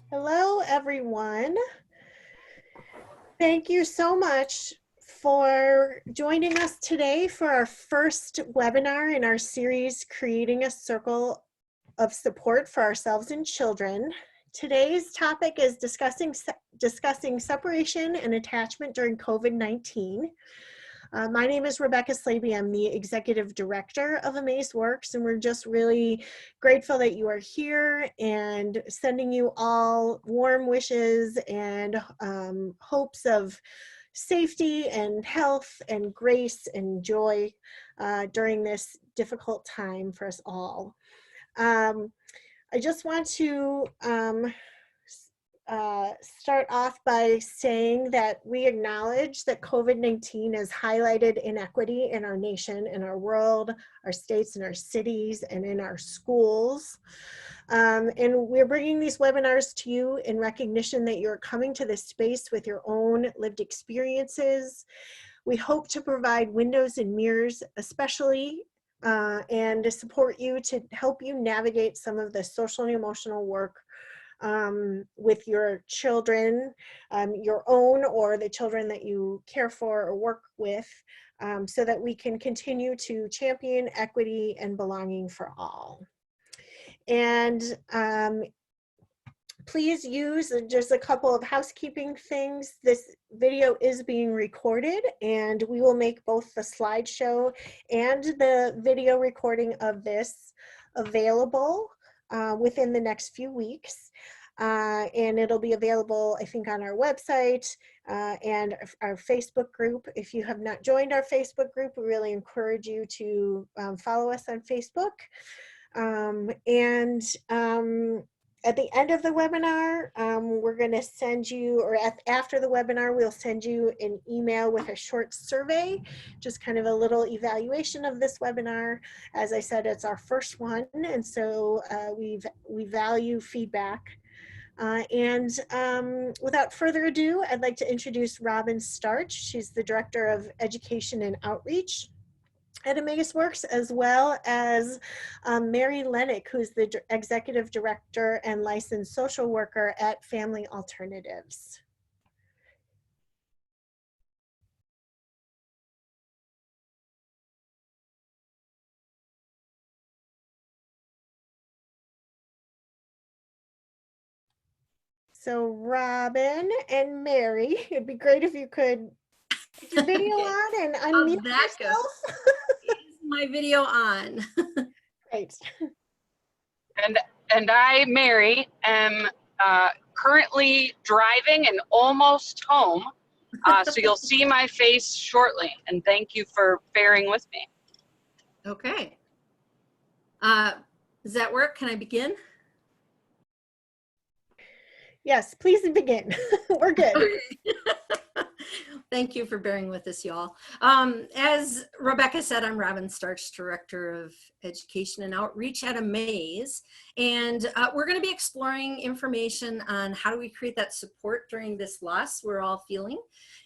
Hello, everyone. Thank you so much for joining us today for our first webinar in our series, Creating a Circle of Support for Ourselves and Children. Today's topic is discussing separation and attachment during COVID-19. My name is Rebecca Slaby. I'm the Executive Director of AmazeWorks, and we're just really grateful that you are here and sending you all warm wishes and hopes of safety and health and grace and joy during this difficult time for us all. I just want to start off by saying that we acknowledge that COVID-19 has highlighted inequity in our nation, in our world, our states and our cities, and in our schools. And we're bringing these webinars to you in recognition that you're coming to this space with your own lived experiences. We hope to provide windows and mirrors, especially and to support you, to help you navigate some of the social and emotional work with your children, your own or the children that you care for or work with, so that we can continue to champion equity and belonging for all. And please use just a couple of housekeeping things. This video is being recorded, and we will make both the slideshow and the video recording of this available within the next few weeks. And it'll be available, I think, on our website and our Facebook group. If you have not joined our Facebook group, we really encourage you to follow us on Facebook. At the end of the webinar, we're going to send you, or after the webinar, we'll send you an email with a short survey, just kind of a little evaluation of this webinar. As I said, it's our first one, and so we value feedback. Without further ado, I'd like to introduce Robin Starch. She's the Director of Education and Outreach at AmazeWorks, as well as Mary Lennick, who's the Executive Director and Licensed Social Worker at Family Alternatives. So Robin and Mary, it'd be great if you could put your video on and unmute yourself. Is my video on? Great. And I, Mary, am currently driving and almost home. So you'll see my face shortly. And thank you for bearing with me. Okay. Does that work? Can I begin? Yes, please begin. We're good. Okay. Thank you for bearing with us, y'all. As Rebecca said, I'm Robin Starch, Director of Education and Outreach at Amaze. And we're going to be exploring information on how do we create that support during this loss we're all feeling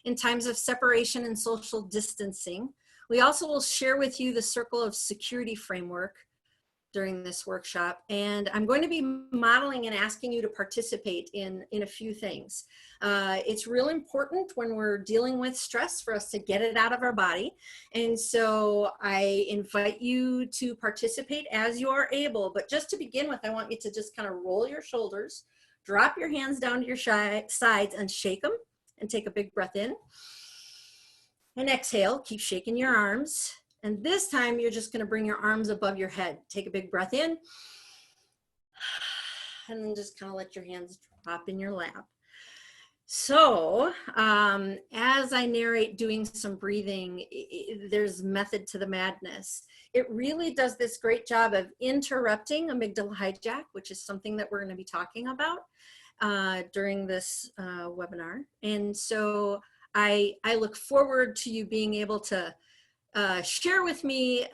in times of separation and social distancing. We also will share with you the Circle of Security framework during this workshop, and I'm going to be modeling and asking you to participate in a few things. It's real important when we're dealing with stress for us to get it out of our body, and so I invite you to participate as you are able. But just to begin with, I want you to just kind of roll your shoulders, drop your hands down to your sides and shake them, and take a big breath in and exhale. Keep shaking your arms. And this time you're just going to bring your arms above your head. Take a big breath in. And then just kind of let your hands drop in your lap. So as I narrate doing some breathing, there's method to the madness. It really does this great job of interrupting amygdala hijack, which is something that we're going to be talking about during this webinar. And so I look forward to you being able to share with me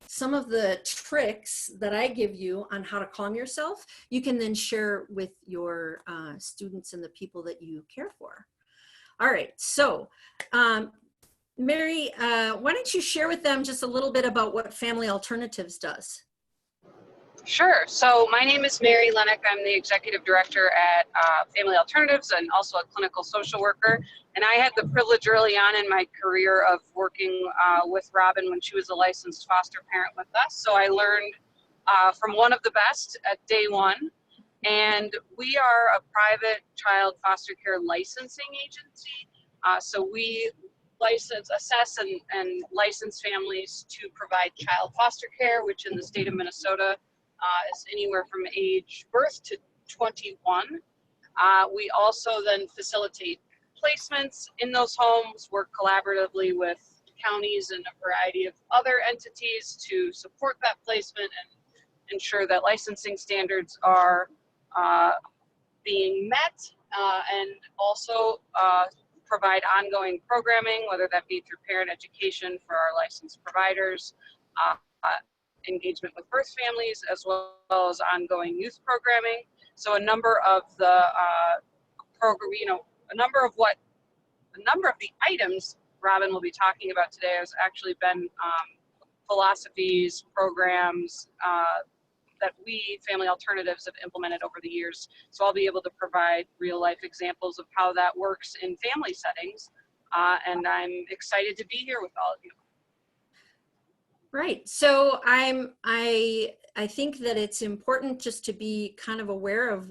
some of the tricks that I give you on how to calm yourself. You can then share with your students and the people that you care for. All right, so Mary, why don't you share with them just a little bit about what Family Alternatives does? Sure. So my name is Mary Lennox. I'm the executive director at Family Alternatives and also a clinical social worker. And I had the privilege early on in my career of working with Robin when she was a licensed foster parent with us. So I learned from one of the best at day one. And we are a private child foster care licensing agency. So we license, assess, and license families to provide child foster care, which in the state of Minnesota is anywhere from age birth to 21. We also then facilitate placements in those homes, work collaboratively with counties and a variety of other entities to support that placement and ensure that licensing standards are being met, and also provide ongoing programming, whether that be through parent education for our licensed providers, uh, engagement with birth families, as well as ongoing youth programming. So a number of the program, a number of the items Robin will be talking about today has actually been philosophies, programs that we, Family Alternatives, have implemented over the years. So I'll be able to provide real life examples of how that works in family settings. And I'm excited to be here with all of you. Right. So I think that it's important just to be kind of aware of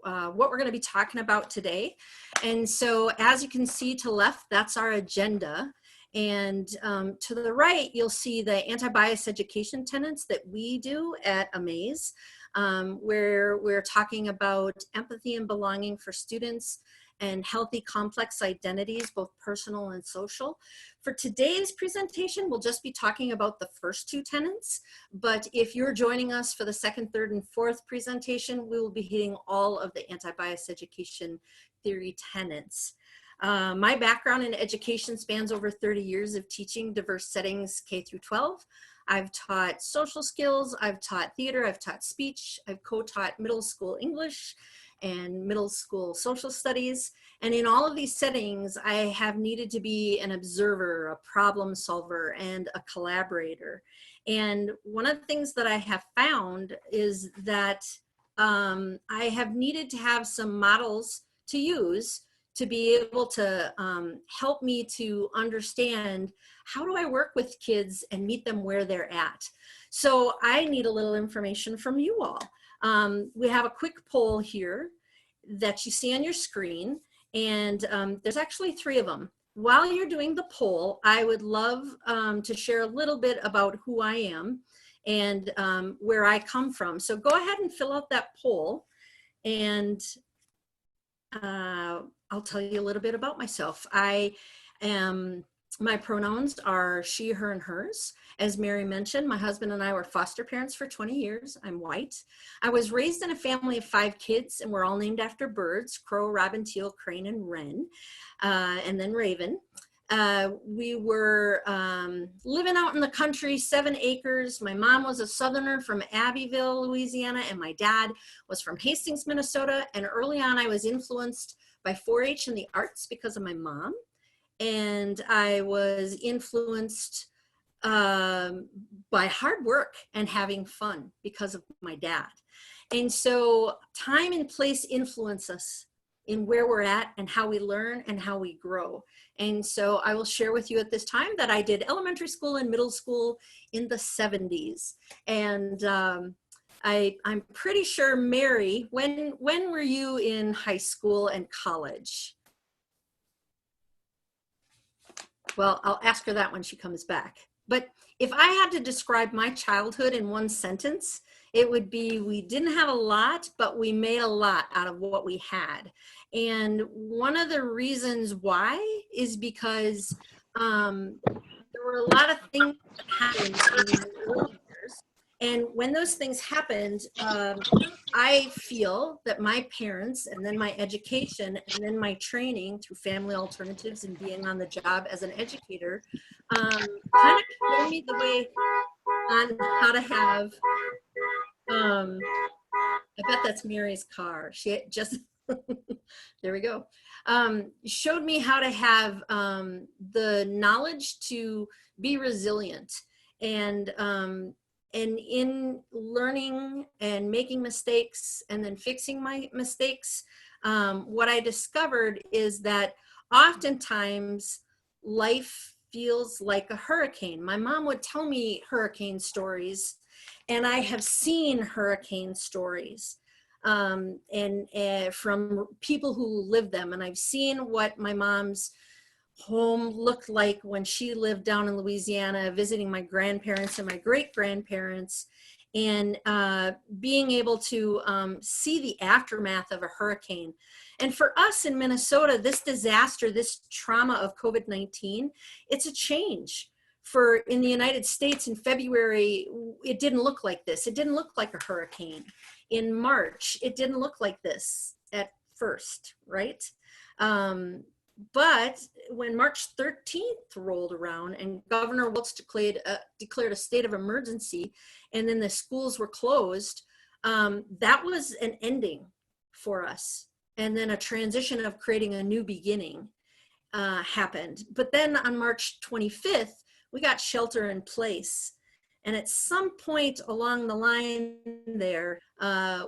what we're going to be talking about today. And so as you can see to left, that's our agenda. And to the right, you'll see the anti-bias education tenets that we do at Amaze, where we're talking about empathy and belonging for students and healthy complex identities, both personal and social. For today's presentation, we'll just be talking about the first two tenets, but if you're joining us for the second, third, and fourth presentation, we will be hitting all of the anti-bias education theory tenets. My background in education spans over 30 years of teaching diverse settings K through 12. I've taught social skills, I've taught theater, I've taught speech, I've co-taught middle school English and middle school social studies. And in all of these settings, I have needed to be an observer, a problem solver, and a collaborator. And one of the things that I have found is that I have needed to have some models to use to be able to help me to understand how do I work with kids and meet them where they're at. So I need a little information from you all. We have a quick poll here that you see on your screen, and there's actually 3 of them. While you're doing the poll, I would love to share a little bit about who I am and where I come from. So go ahead and fill out that poll, and I'll tell you a little bit about myself. My pronouns are she, her, and hers. As Mary mentioned, my husband and I were foster parents for 20 years. I'm white. I was raised in a family of 5 kids, and we're all named after birds: crow, robin, teal, crane, and wren, and then raven. We were living out in the country, 7 acres. My mom was a Southerner from Abbeville, Louisiana, and my dad was from Hastings, Minnesota. And early on, I was influenced by 4-H and the arts because of my mom. And I was influenced by hard work and having fun because of my dad. And so time and place influence us in where we're at and how we learn and how we grow. And so I will share with you at this time that I did elementary school and middle school in the 70s. And I'm pretty sure, Mary, when were you in high school and college? Well, I'll ask her that when she comes back. But if I had to describe my childhood in one sentence, it would be, we didn't have a lot, but we made a lot out of what we had. And one of the reasons why is because there were a lot of things that happened in the early years. And when those things happened, I feel that my parents and then my education and then my training through Family Alternatives and being on the job as an educator kind of showed me the way on how to have, I bet that's Mary's car. She just, there we go. Showed me how to have the knowledge to be resilient and and in learning and making mistakes and then fixing my mistakes, what I discovered is that oftentimes life feels like a hurricane. My mom would tell me hurricane stories, and I have seen hurricane stories and from people who live them. And I've seen what my mom's home looked like when she lived down in Louisiana, visiting my grandparents and my great grandparents, and being able to see the aftermath of a hurricane. And for us in Minnesota, this disaster, this trauma of COVID-19, it's a change. For in the United States in February, it didn't look like this. It didn't look like a hurricane. In March, it didn't look like this at first, right? But when March 13th rolled around and Governor Walz declared a state of emergency, and then the schools were closed, that was an ending for us. And then a transition of creating a new beginning happened. But then on March 25th, we got shelter in place. And at some point along the line there,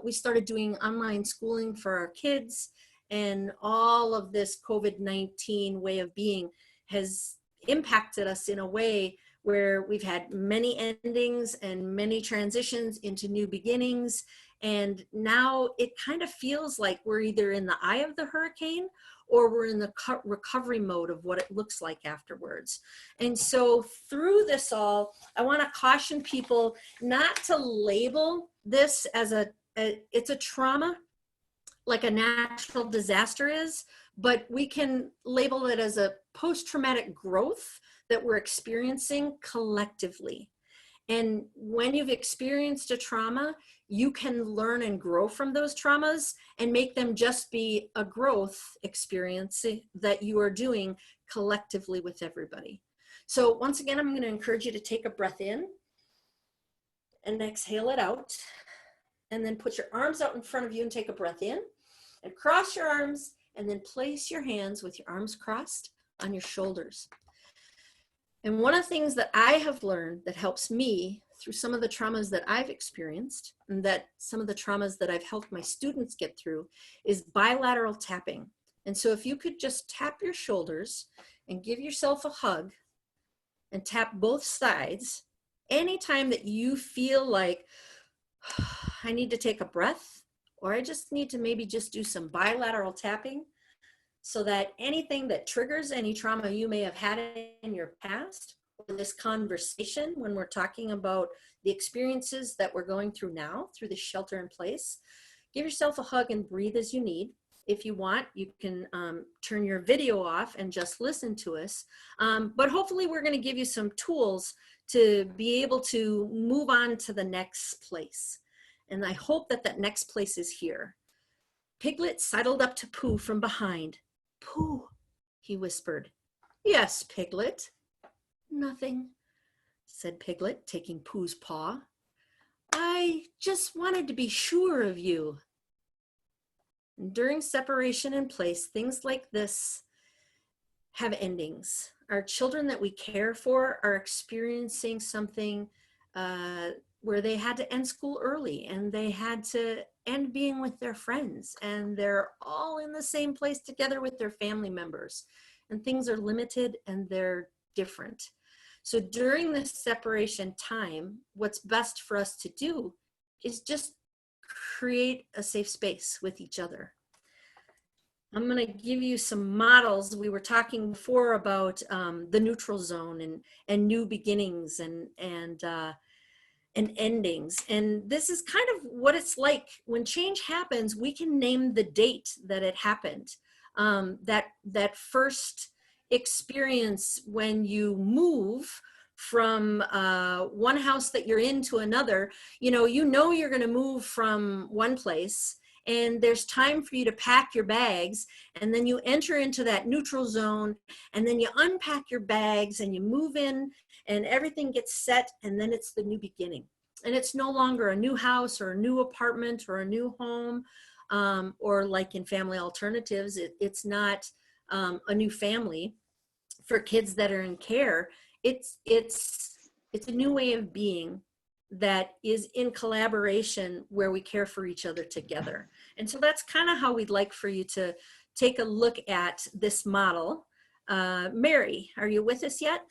we started doing online schooling for our kids. And all of this COVID-19 way of being has impacted us in a way where we've had many endings and many transitions into new beginnings. And now it kind of feels like we're either in the eye of the hurricane or we're in the recovery mode of what it looks like afterwards. And so through this all, I want to caution people not to label this as it's a trauma like a natural disaster is, but we can label it as a post-traumatic growth that we're experiencing collectively. And when you've experienced a trauma, you can learn and grow from those traumas and make them just be a growth experience that you are doing collectively with everybody. So once again, I'm going to encourage you to take a breath in and exhale it out. And then put your arms out in front of you and take a breath in. And cross your arms, and then place your hands with your arms crossed on your shoulders. And one of the things that I have learned that helps me through some of the traumas that I've experienced, and that some of the traumas that I've helped my students get through, is bilateral tapping. And so if you could just tap your shoulders and give yourself a hug and tap both sides, anytime that you feel like I need to take a breath, or I just need to maybe just do some bilateral tapping, so that anything that triggers any trauma you may have had in your past, or this conversation when we're talking about the experiences that we're going through now through the shelter in place, give yourself a hug and breathe as you need. If you want, you can turn your video off and just listen to us. But hopefully we're going to give you some tools to be able to move on to the next place. And I hope that that next place is here. Piglet sidled up to Pooh from behind. Pooh, he whispered. Yes, Piglet. Nothing, said Piglet, taking Pooh's paw. I just wanted to be sure of you. And during separation in place, things like this have endings. Our children that we care for are experiencing something where they had to end school early, and they had to end being with their friends, and they're all in the same place together with their family members, and things are limited and they're different. So during this separation time, what's best for us to do is just create a safe space with each other. I'm going to give you some models. We were talking before about the neutral zone and new beginnings and endings. And this is kind of what it's like when change happens. We can name the date that it happened. That first experience when you move from one house that you're in to another, you know you're going to move from one place, and there's time for you to pack your bags, and then you enter into that neutral zone, and then you unpack your bags and you move in, and everything gets set, and then it's the new beginning. And it's no longer a new house or a new apartment or a new home, or like in family alternatives, it's not a new family for kids that are in care. It's a new way of being that is in collaboration where we care for each other together. And so that's kind of how we'd like for you to take a look at this model. Mary, are you with us yet?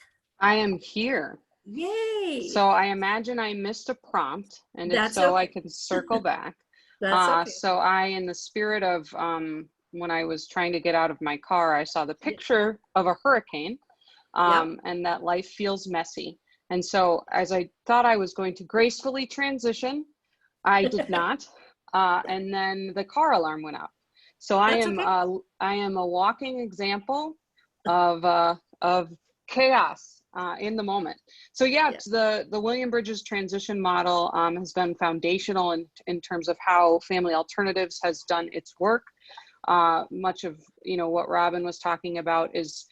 I am here. Yay! So I imagine I missed a prompt, and if That's so, I okay. can circle back. That's okay. So I, in the spirit of when I was trying to get out of my car, I saw the picture of a hurricane, Yep. and that life feels messy. And so as I thought I was going to gracefully transition, I did not. And then the car alarm went off. So That's okay. I am a walking example of chaos in the moment. So yeah, it's the William Bridges transition model has been foundational in terms of how Family Alternatives has done its work. Much of what Robin was talking about is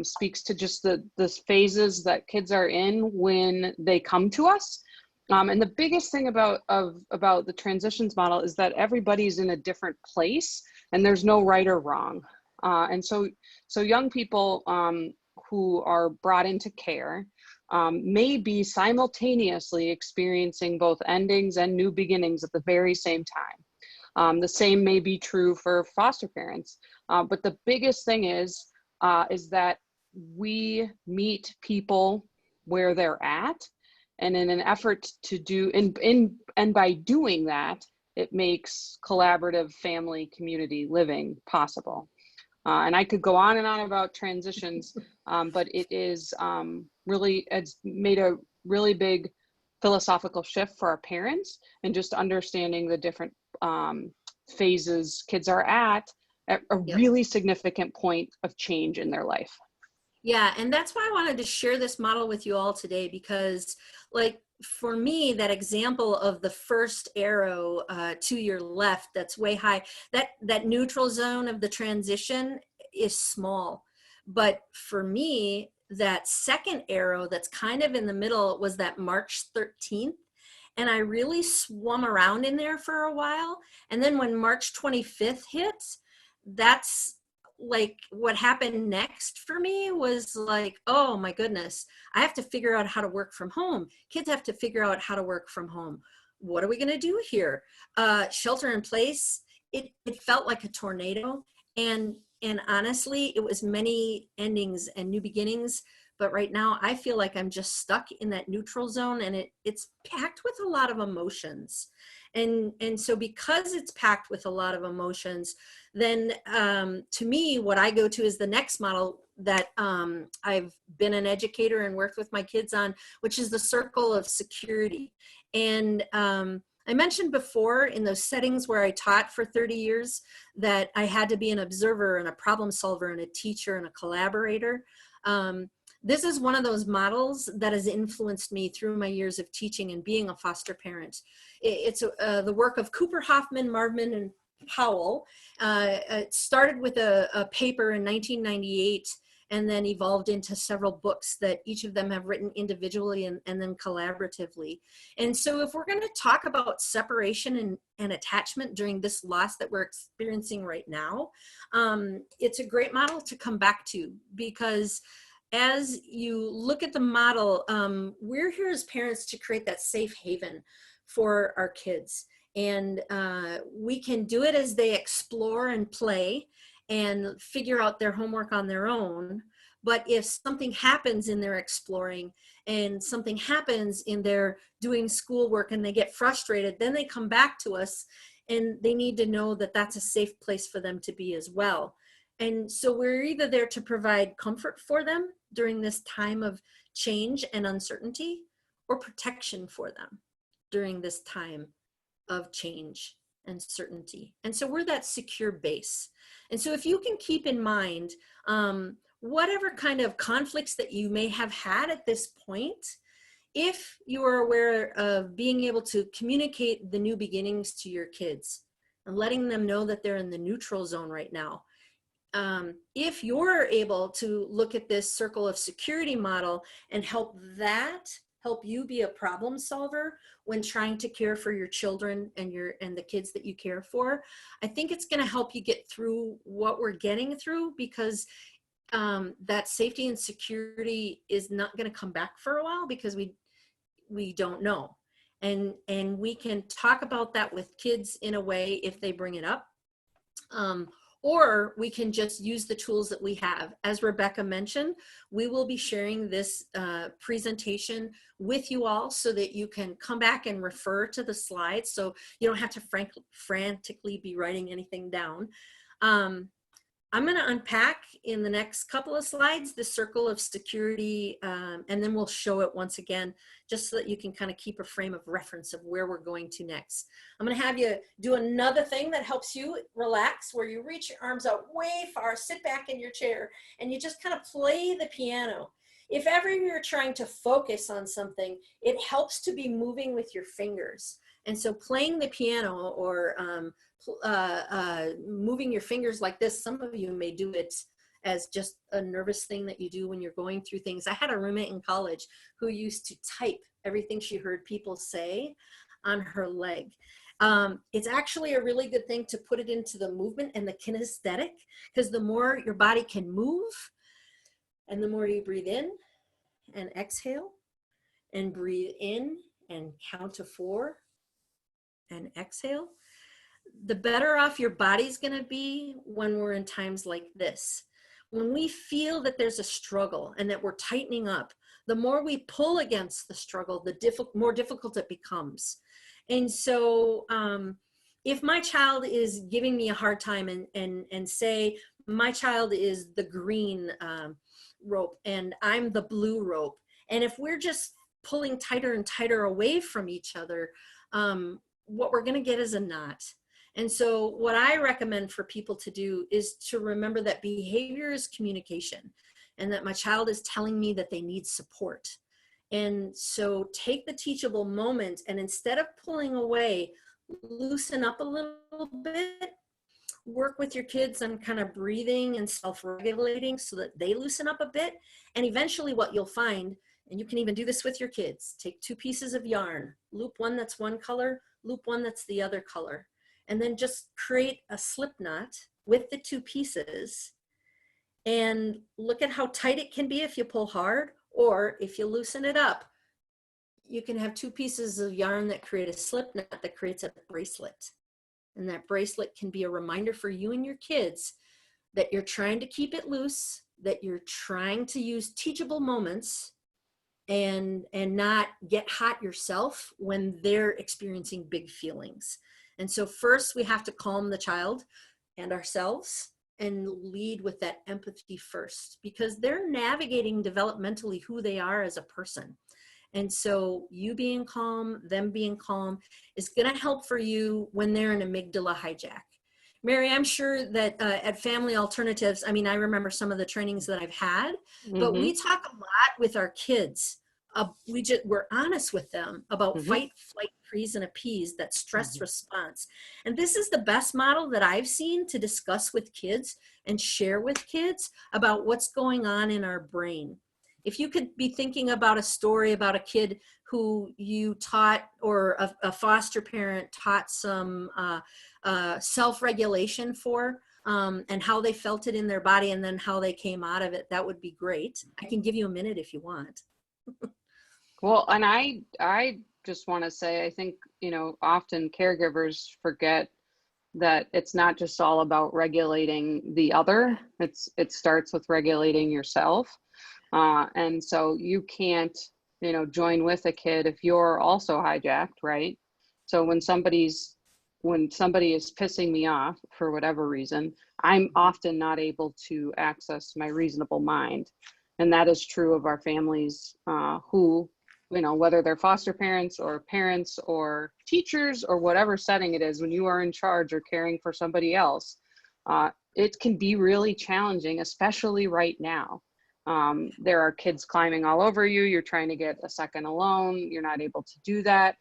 speaks to just the phases that kids are in when they come to us. And the biggest thing about the transitions model is that everybody's in a different place and there's no right or wrong. And so young people who are brought into care may be simultaneously experiencing both endings and new beginnings at the very same time. The same may be true for foster parents. But the biggest thing is that we meet people where they're at, and in an effort to do, and by doing that, it makes collaborative family community living possible. And I could go on and on about transitions, but it is it's made a really big philosophical shift for our parents, and just understanding the different phases kids are at a really significant point of change in their life. Yeah, and that's why I wanted to share this model with you all today, because like for me, that example of the first arrow to your left, that's way high, that neutral zone of the transition is small. But for me, that second arrow that's kind of in the middle was that March 13th. And I really swum around in there for a while. And then when March 25th hits, that's like what happened next for me was like, oh my goodness, I have to figure out how to work from home. Kids have to figure out how to work from home. What are we going to do here? Shelter in place. It felt like a tornado. And honestly, it was many endings and new beginnings. But right now I feel like I'm just stuck in that neutral zone, and it's packed with a lot of emotions. And so because it's packed with a lot of emotions, then to me, what I go to is the next model that I've been an educator and worked with my kids on, which is the circle of security. And I mentioned before in those settings where I taught for 30 years that I had to be an observer and a problem solver and a teacher and a collaborator. This is one of those models that has influenced me through my years of teaching and being a foster parent. It's the work of Cooper, Hoffman, Marvin, and Powell. It started with a paper in 1998 and then evolved into several books that each of them have written individually and then collaboratively. And so if we're going to talk about separation and attachment during this loss that we're experiencing right now, it's a great model to come back to, because as you look at the model, we're here as parents to create that safe haven for our kids. And we can do it as they explore and play and figure out their homework on their own. But if something happens in their exploring and something happens in their doing schoolwork and they get frustrated, then they come back to us, and they need to know that that's a safe place for them to be as well. And so we're either there to provide comfort for them during this time of change and uncertainty, or protection for them during this time of change and certainty. And so we're that secure base. And so if you can keep in mind whatever kind of conflicts that you may have had at this point, if you are aware of being able to communicate the new beginnings to your kids and letting them know that they're in the neutral zone right now, if you're able to look at this circle of security model and help you be a problem solver when trying to care for your children and the kids that you care for, I think it's going to help you get through what we're getting through, because that safety and security is not going to come back for a while, because we don't know. and we can talk about that with kids in a way if they bring it up. Or we can just use the tools that we have. As Rebecca mentioned, we will be sharing this presentation with you all so that you can come back and refer to the slides, so you don't have to frantically be writing anything down. I'm going to unpack in the next couple of slides the circle of security, and then we'll show it once again, just so that you can kind of keep a frame of reference of where we're going to next. I'm going to have you do another thing that helps you relax, where you reach your arms out way far, sit back in your chair, and you just kind of play the piano. If ever you're trying to focus on something, it helps to be moving with your fingers. And so playing the piano or moving your fingers like this, some of you may do it as just a nervous thing that you do when you're going through things. I had a roommate in college who used to type everything she heard people say on her leg. It's actually a really good thing to put it into the movement and the kinesthetic, because the more your body can move and the more you breathe in and exhale and breathe in and count to 4 and exhale, the better off your body's going to be when we're in times like this. When we feel that there's a struggle and that we're tightening up, the more we pull against the struggle, the more difficult it becomes. And so if my child is giving me a hard time, and say my child is the green rope and I'm the blue rope, and if we're just pulling tighter and tighter away from each other, what we're going to get is a knot. And so what I recommend for people to do is to remember that behavior is communication, and that my child is telling me that they need support. And so take the teachable moment, and instead of pulling away, loosen up a little bit. Work with your kids on kind of breathing and self-regulating so that they loosen up a bit. And eventually what you'll find, and you can even do this with your kids, take 2 pieces of yarn, loop one that's one color, loop one that's the other color, and then just create a slip knot with the 2 pieces, and look at how tight it can be if you pull hard, or if you loosen it up, you can have 2 pieces of yarn that create a slip knot that creates a bracelet. And that bracelet can be a reminder for you and your kids that you're trying to keep it loose, that you're trying to use teachable moments, and not get hot yourself when they're experiencing big feelings. And so first we have to calm the child and ourselves and lead with that empathy first, because they're navigating developmentally who they are as a person. And so you being calm, them being calm is going to help for you when they're in amygdala hijack. Mary, I'm sure that at Family Alternatives, I mean, I remember some of the trainings that I've had, but we talk a lot with our kids. We're honest with them about fight, flight, freeze, and appease, that stress response. And this is the best model that I've seen to discuss with kids and share with kids about what's going on in our brain. If you could be thinking about a story about a kid who you taught, or a foster parent taught some self-regulation for, and how they felt it in their body and then how they came out of it, that would be great. I can give you a minute if you want. Well, and I just want to say, I think, often caregivers forget that it's not just all about regulating the other. It starts with regulating yourself. And so you can't, join with a kid if you're also hijacked, right? So when somebody is pissing me off for whatever reason, I'm often not able to access my reasonable mind. And that is true of our families who, whether they're foster parents or teachers or whatever setting it is, when you are in charge or caring for somebody else, it can be really challenging, especially right now. There are kids climbing all over you. You're trying to get a second alone. You're not able to do that.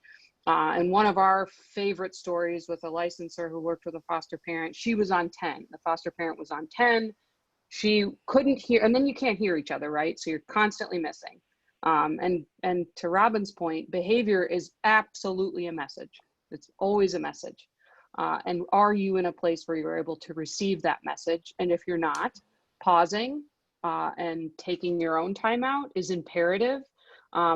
And one of our favorite stories with a licensor who worked with a foster parent, she was on 10. The foster parent was on 10. She couldn't hear, and then you can't hear each other, right? So you're constantly missing. And to Robin's point, behavior is absolutely a message. It's always a message. And are you in a place where you're able to receive that message? And if you're not, pausing and taking your own time out is imperative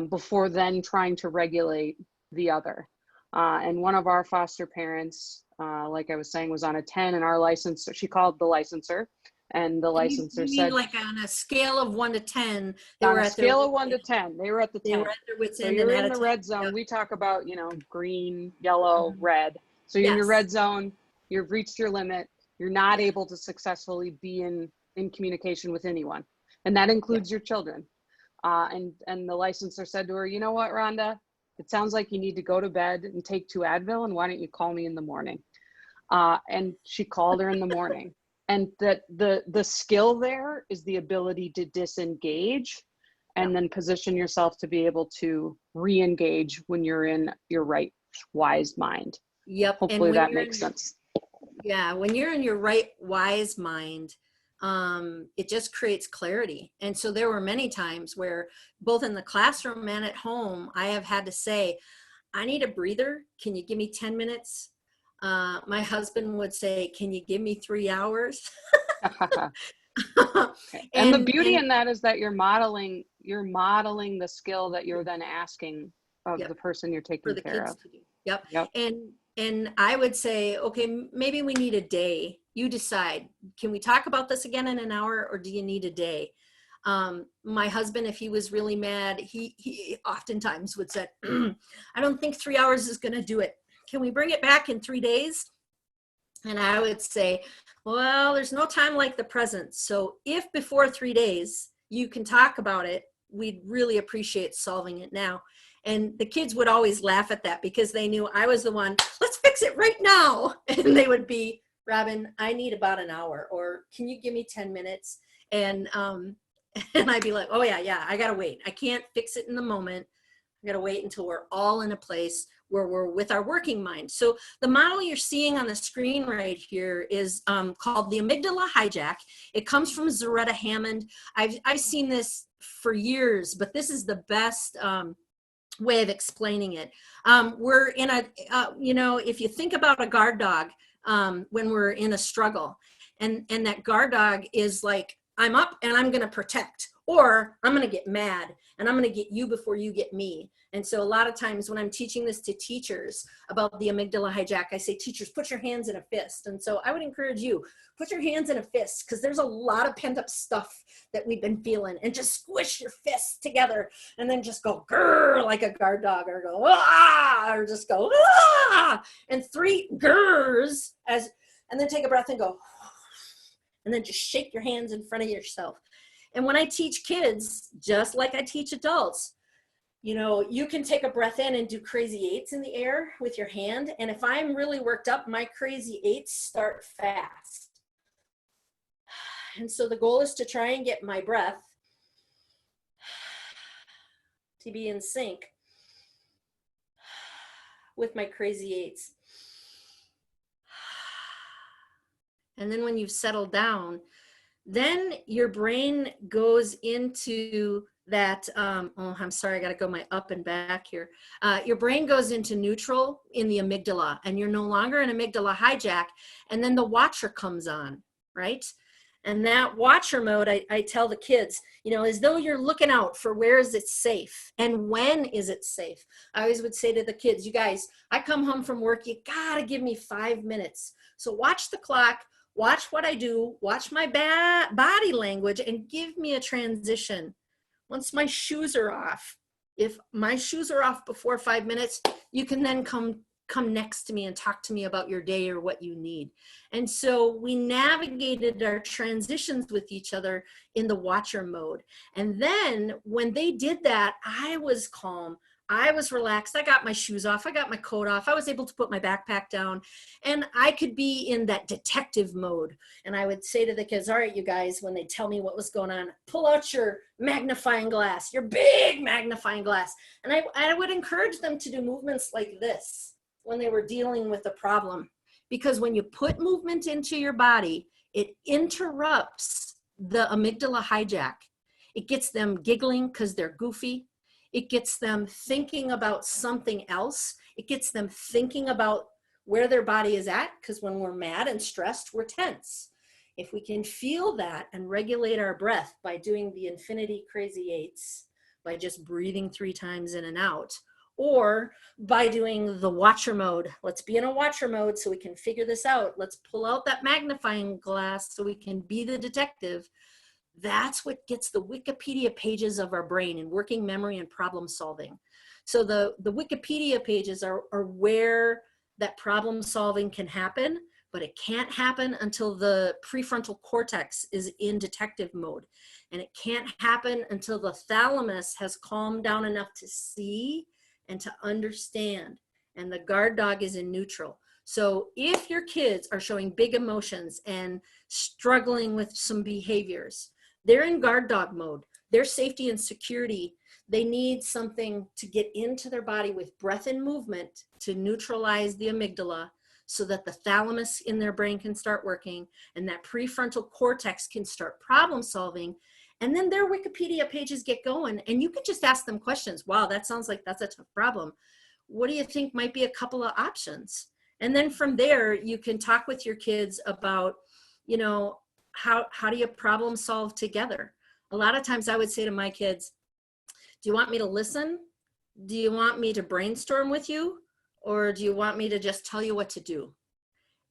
before then trying to regulate the other. And one of our foster parents, like I was saying, was on a 10, and our licensor, she called the licensor, and the And you licensor mean said, like on a scale of 1 to 10, they on were a at their scale of wits 1 to end. 10, they were at the They 10. were at their wits So end and you're had in a the 10. red zone. Yep. We talk about, green, yellow, red. So you're in your Yes. red zone. You've reached your limit. You're not able to successfully be in communication with anyone, and that includes your children. And the licensor said to her, you know what, Rhonda, it sounds like you need to go to bed and take 2 Advil, and why don't you call me in the morning? And she called her in the morning. And that the skill there is the ability to disengage and then position yourself to be able to re-engage when you're in your right, wise mind. Yep. Hopefully And when that you're makes sense. yeah, when you're in your right, wise mind, it just creates clarity. And so there were many times where both in the classroom and at home, I have had to say, I need a breather. Can you give me 10 minutes? My husband would say, can you give me 3 hours? And the beauty in that is that you're modeling the skill that you're then asking of Yep. the person you're For taking the care kids of. to do. Yep. Yep. And I would say, okay, maybe we need a day. You decide. Can we talk about this again in an hour, or do you need a day? My husband, if he was really mad, he oftentimes would say, I don't think 3 hours is going to do it. Can we bring it back in 3 days? And I would say, well, there's no time like the present. So if before 3 days you can talk about it, we'd really appreciate solving it now. And the kids would always laugh at that because they knew I was the one, let's fix it right now. And they would be, Robin, I need about an hour, or can you give me 10 minutes? And I'd be like, oh yeah, I gotta wait. I can't fix it in the moment. I gotta wait until we're all in a place where we're with our working mind. So the model you're seeing on the screen right here is called the amygdala hijack. It comes from Zaretta Hammond. I've seen this for years, but this is the best way of explaining it. We're in a, if you think about a guard dog when we're in a struggle, and that guard dog is like, I'm up and I'm going to protect, or I'm going to get mad and I'm going to get you before you get me. And so a lot of times when I'm teaching this to teachers about the amygdala hijack, I say, teachers, put your hands in a fist. And so I would encourage you, put your hands in a fist, because there's a lot of pent up stuff that we've been feeling, and just squish your fists together and then just go grrr like a guard dog, or go ah, or just go ah, and 3 grrrs and then take a breath and go, and then just shake your hands in front of yourself. And when I teach kids, just like I teach adults, you can take a breath in and do crazy 8s in the air with your hand. And if I'm really worked up, my crazy 8s start fast. And so the goal is to try and get my breath to be in sync with my crazy 8s. And then when you've settled down, then your brain goes into that, I'm sorry, I got to go my up and back here. Your brain goes into neutral in the amygdala, and you're no longer in amygdala hijack. And then the watcher comes on, right? And that watcher mode, I tell the kids, as though you're looking out for where is it safe and when is it safe. I always would say to the kids, you guys, I come home from work, you got to give me 5 minutes. So watch the clock. Watch what I do, watch my body language, and give me a transition. Once my shoes are off, if my shoes are off before 5 minutes, you can then come next to me and talk to me about your day or what you need. And so we navigated our transitions with each other in the watcher mode. And then when they did that, I was calm. I was relaxed. I got my shoes off. I got my coat off. I was able to put my backpack down, and I could be in that detective mode. And I would say to the kids, all right, you guys, when they tell me what was going on, pull out your magnifying glass, your big magnifying glass. And I would encourage them to do movements like this when they were dealing with a problem. Because when you put movement into your body, it interrupts the amygdala hijack. It gets them giggling because they're goofy. It gets them thinking about something else. It gets them thinking about where their body is at, because when we're mad and stressed, we're tense. If we can feel that and regulate our breath by doing the infinity crazy 8s, by just breathing 3 times in and out, or by doing the watcher mode. Let's be in a watcher mode so we can figure this out. Let's pull out that magnifying glass so we can be the detective. That's what gets the Wikipedia pages of our brain in working memory and problem solving. So the Wikipedia pages are where that problem solving can happen, but it can't happen until the prefrontal cortex is in detective mode. And it can't happen until the thalamus has calmed down enough to see and to understand, and the guard dog is in neutral. So if your kids are showing big emotions and struggling with some behaviors, they're in guard dog mode. Their safety and security, they need something to get into their body with breath and movement to neutralize the amygdala so that the thalamus in their brain can start working and that prefrontal cortex can start problem solving. And then their Wikipedia pages get going, and you can just ask them questions. Wow, that sounds like that's a tough problem. What do you think might be a couple of options? And then from there, you can talk with your kids about, you know, how do you problem solve together? A lot of times I would say to my kids, do you want me to listen? Do you want me to brainstorm with you? Or do you want me to just tell you what to do?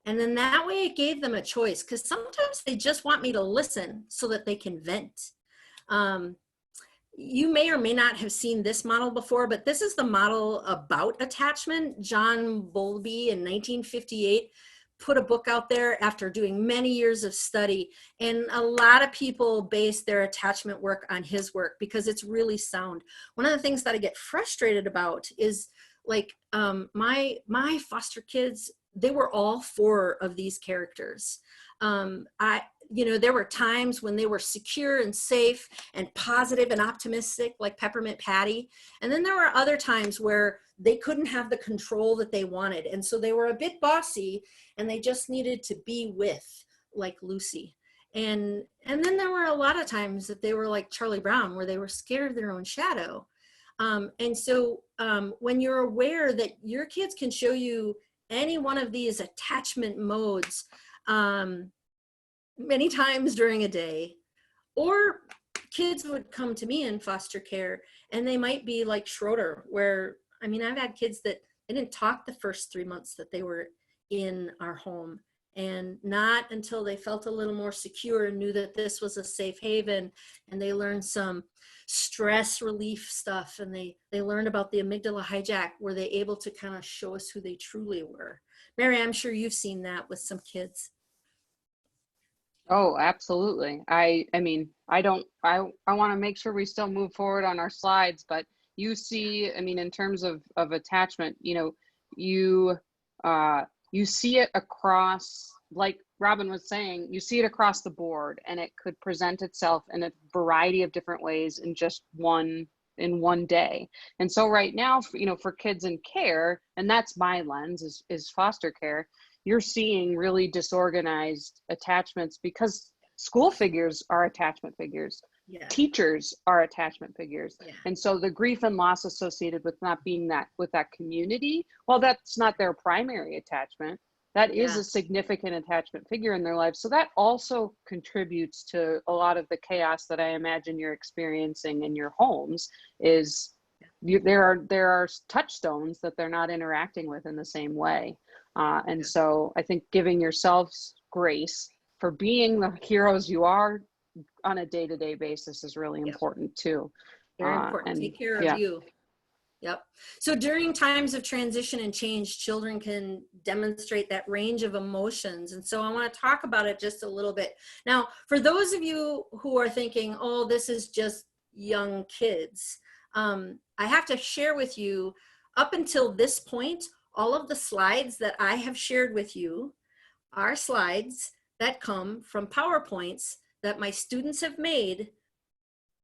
And then that way it gave them a choice, because sometimes they just want me to listen so that they can vent. You may or may not have seen this model before, but this is the model about attachment. John Bowlby in 1958 put a book out there after doing many years of study. And a lot of people base their attachment work on his work because it's really sound. One of the things that I get frustrated about is like my foster kids, they were all 4 of these characters. There were times when they were secure and safe and positive and optimistic, like Peppermint Patty. And then there were other times where they couldn't have the control that they wanted. And so they were a bit bossy and they just needed to be with, like Lucy. And then there were a lot of times that they were like Charlie Brown, where they were scared of their own shadow. When you're aware that your kids can show you any one of these attachment modes, many times during a day, or kids would come to me in foster care and they might be like Schroeder, where, I mean, I've had kids that they didn't talk the first 3 months that they were in our home, and not until they felt a little more secure and knew that this was a safe haven, and they learned some stress relief stuff, and they learned about the amygdala hijack, were they able to kind of show us who they truly were. Mary, I'm sure you've seen that with some kids. Oh, absolutely. I want to make sure we still move forward on our slides, but you see, I mean, in terms of attachment, you see it across, like Robin was saying, you see it across the board, and it could present itself in a variety of different ways in just one day. And so right now, for kids in care, and that's my lens is foster care, you're seeing really disorganized attachments because school figures are attachment figures. Yeah. Teachers are attachment figures. Yeah. And so the grief and loss associated with not being with that community, well, that's not their primary attachment. That is a significant attachment figure in their life. So that also contributes to a lot of the chaos that I imagine you're experiencing in your homes. Is there are touchstones that they're not interacting with in the same way. So I think giving yourselves grace for being the heroes you are on a day-to-day basis is really important too. Very important. Take care of you. Yep. So during times of transition and change, children can demonstrate that range of emotions. And so I want to talk about it just a little bit. Now, for those of you who are thinking, oh, this is just young kids, I have to share with you, up until this point, all of the slides that I have shared with you are slides that come from PowerPoints that my students have made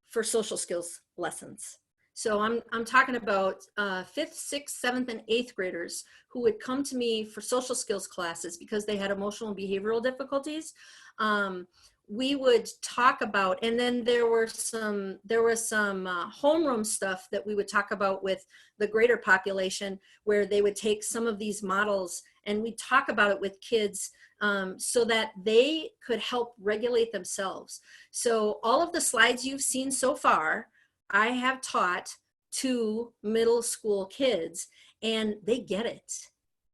for social skills lessons. So I'm talking about 5th, 6th, 7th, and 8th graders who would come to me for social skills classes because they had emotional and behavioral difficulties. We would talk about, and then there was some homeroom stuff that we would talk about with the greater population, where they would take some of these models and we talk about it with kids so that they could help regulate themselves. So all of the slides you've seen so far, I have taught to middle school kids, and they get it.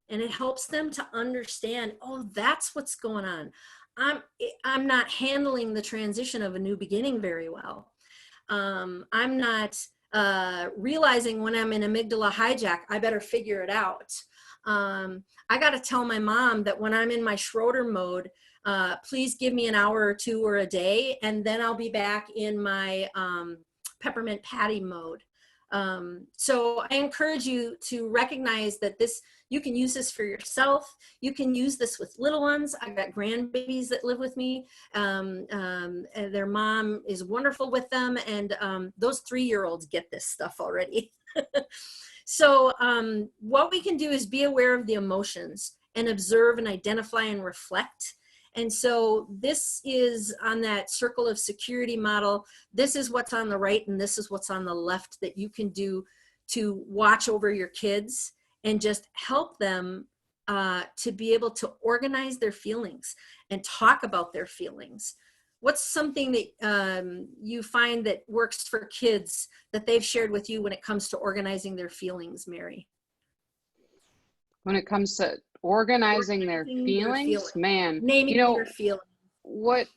And it helps them to understand, oh, that's what's going on. I'm not handling the transition of a new beginning very well. I'm not realizing when I'm in amygdala hijack, I better figure it out. I got to tell my mom that when I'm in my Schroeder mode, please give me an hour or two or a day, and then I'll be back in my peppermint patty mode. So I encourage you to recognize that you can use this for yourself. You can use this with little ones. I've got grandbabies that live with me. And their mom is wonderful with them. And those 3-year-olds get this stuff already. So what we can do is be aware of the emotions and observe and identify and reflect. And so this is on that circle of security model. This is what's on the right and this is what's on the left that you can do to watch over your kids and just help them to be able to organize their feelings and talk about their feelings. What's something that you find that works for kids that they've shared with you when it comes to organizing their feelings, Mary? When it comes to organizing their feelings, man, naming your feelings. What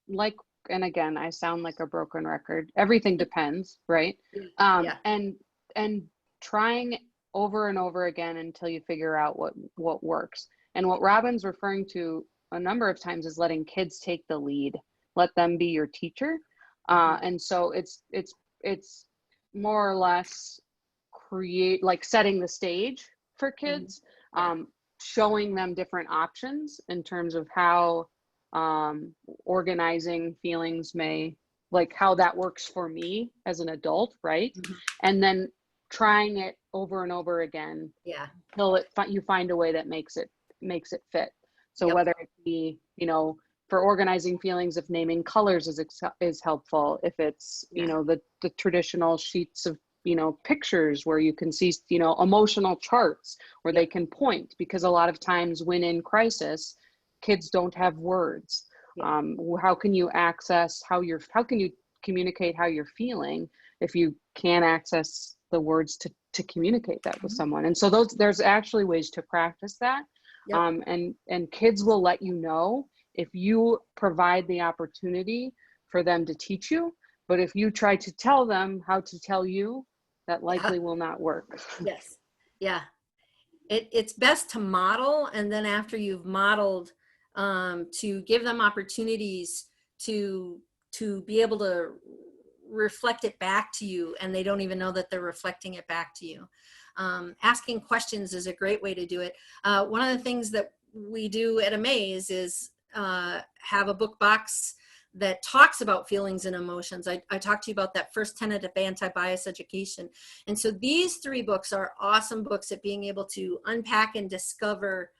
like, and again, I sound like a broken record. Everything depends, right? Yeah. And trying over and over again until you figure out what works. And what Robin's referring to a number of times is letting kids take the lead. Let them be your teacher. And so it's more or less setting the stage for kids, showing them different options in terms of how organizing feelings how that works for me as an adult, right? And then trying it over and over again till you find a way that makes it fit. So whether it be, for organizing feelings, if naming colors is helpful, if it's, the traditional sheets of, pictures where you can see, emotional charts where they can point, because a lot of times when in crisis, kids don't have words. How can you communicate how you're feeling if you can't access the words to communicate that with someone? And so there's actually ways to practice that. And kids will let you know if you provide the opportunity for them to teach you. But if you try to tell them how to tell you, that likely will not work. Yes. Yeah. It's best to model, and then after you've modeled, to give them opportunities to be able to reflect it back to you, and they don't even know that they're reflecting it back to you. Asking questions is a great way to do it. One of the things that we do at Amaze is have a book box that talks about feelings and emotions. I talked to you about that first tenet of anti-bias education. And so these 3 books are awesome books at being able to unpack and discover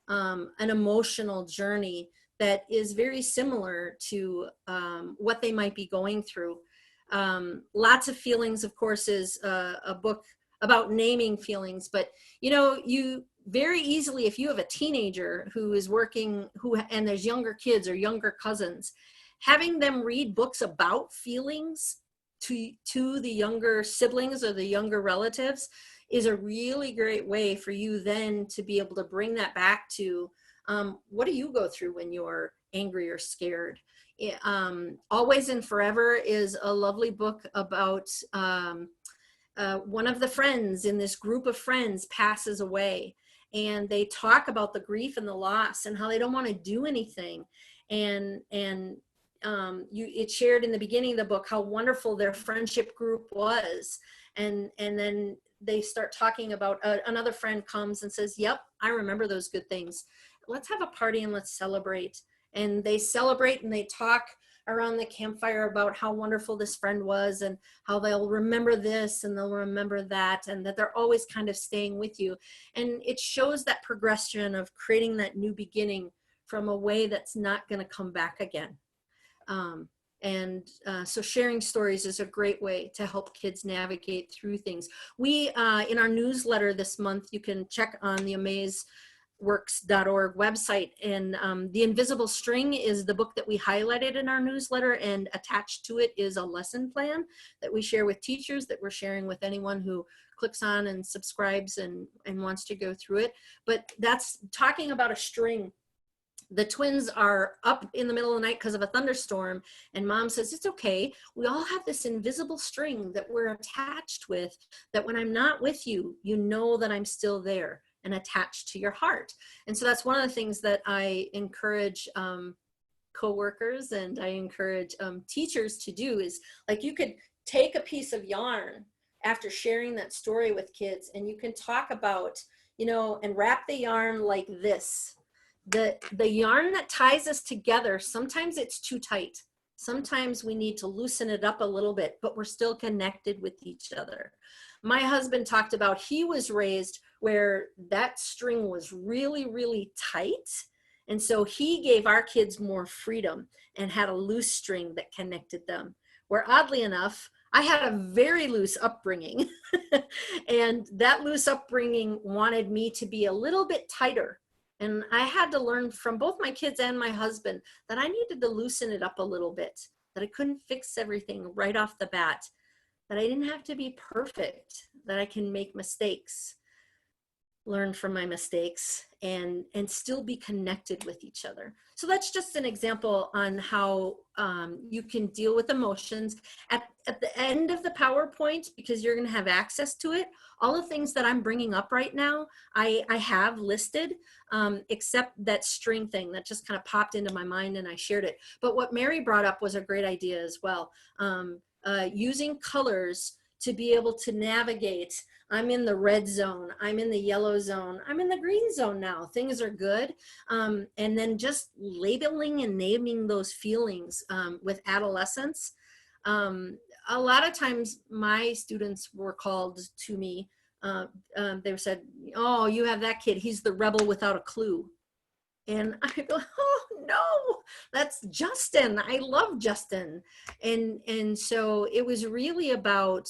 an emotional journey that is very similar to what they might be going through. Lots of Feelings, of course, is a book about naming feelings, but you very easily, if you have a teenager who is working, and there's younger kids or younger cousins, having them read books about feelings to the younger siblings or the younger relatives is a really great way for you then to be able to bring that back to what do you go through when you're angry or scared. Always and Forever is a lovely book about one of the friends in this group of friends passes away, and they talk about the grief and the loss and how they don't want to do anything. And it shared in the beginning of the book how wonderful their friendship group was. And then they start talking about another friend comes and says, yep, I remember those good things. Let's have a party and let's celebrate. And they celebrate and they talk around the campfire about how wonderful this friend was and how they'll remember this and they'll remember that, and that they're always kind of staying with you. And it shows that progression of creating that new beginning from a way that's not going to come back again. So sharing stories is a great way to help kids navigate through things. We, in our newsletter this month, you can check on the Amaze works.org website. And The Invisible String is the book that we highlighted in our newsletter, and attached to it is a lesson plan that we share with teachers, that we're sharing with anyone who clicks on and subscribes and wants to go through it. But that's talking about a string. The twins are up in the middle of the night because of a thunderstorm, and mom says, it's okay. We all have this invisible string that we're attached with, that when I'm not with you, you know that I'm still there and attached to your heart. And so that's one of the things that I encourage coworkers, and I encourage teachers to do, is like, you could take a piece of yarn after sharing that story with kids, and you can talk about, and wrap the yarn like this. The yarn that ties us together, sometimes it's too tight. Sometimes we need to loosen it up a little bit, but we're still connected with each other. My husband talked about, he was raised where that string was really, really tight. And so he gave our kids more freedom and had a loose string that connected them. Where oddly enough, I had a very loose upbringing. And that loose upbringing wanted me to be a little bit tighter. And I had to learn from both my kids and my husband that I needed to loosen it up a little bit, that I couldn't fix everything right off the bat, that I didn't have to be perfect, that I can make mistakes, learn from my mistakes, and still be connected with each other. So that's just an example on how you can deal with emotions. At the end of the PowerPoint, because you're going to have access to it, all the things that I'm bringing up right now, I have listed, except that string thing that just kind of popped into my mind and I shared it. But what Mary brought up was a great idea as well. Using colors to be able to navigate. I'm in the red zone, I'm in the yellow zone, I'm in the green zone now, things are good. And then just labeling and naming those feelings with adolescence. A lot of times my students were called to me, they said, oh, you have that kid, he's the rebel without a clue. And I go, oh no, that's Justin. I love Justin. And so it was really about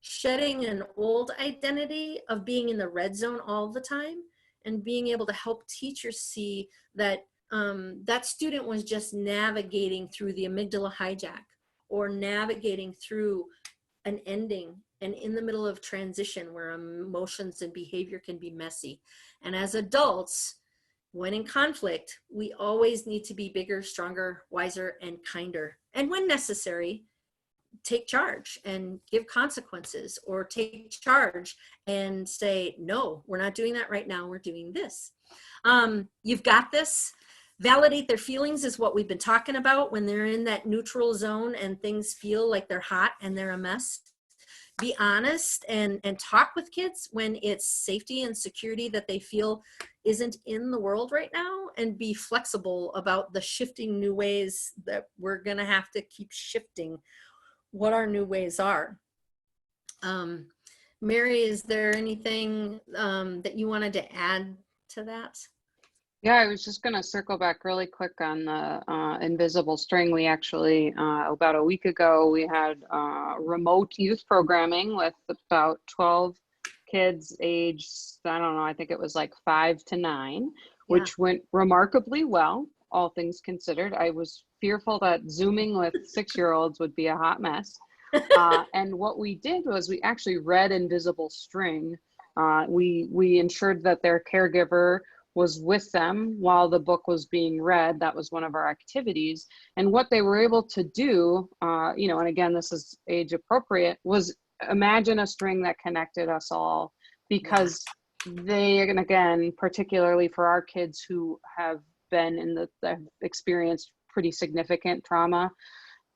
shedding an old identity of being in the red zone all the time, and being able to help teachers see that that student was just navigating through the amygdala hijack, or navigating through an ending and in the middle of transition where emotions and behavior can be messy. And as adults, when in conflict, we always need to be bigger, stronger, wiser, and kinder. And when necessary, take charge and give consequences, or take charge and say, no, we're not doing that right now, we're doing this. You've got this. Validate their feelings is what we've been talking about. When they're in that neutral zone and things feel like they're hot and they're a mess, be honest and talk with kids when it's safety and security that they feel isn't in the world right now, and be flexible about the shifting new ways that we're gonna have to keep shifting what our new ways are. Mary, is there anything that you wanted to add to that? Yeah, I was just going to circle back really quick on the invisible string. We actually, about a week ago, we had remote youth programming with about 12 kids aged, I don't know, I think it was like 5 to 9, which went remarkably well, all things considered. I was fearful that Zooming with 6-year-olds would be a hot mess. And what we did was we actually read Invisible String. We ensured that their caregiver was with them while the book was being read. That was one of our activities. And what they were able to do, and again, this is age appropriate, was imagine a string that connected us all, because they, and again, particularly for our kids who have been have experienced pretty significant trauma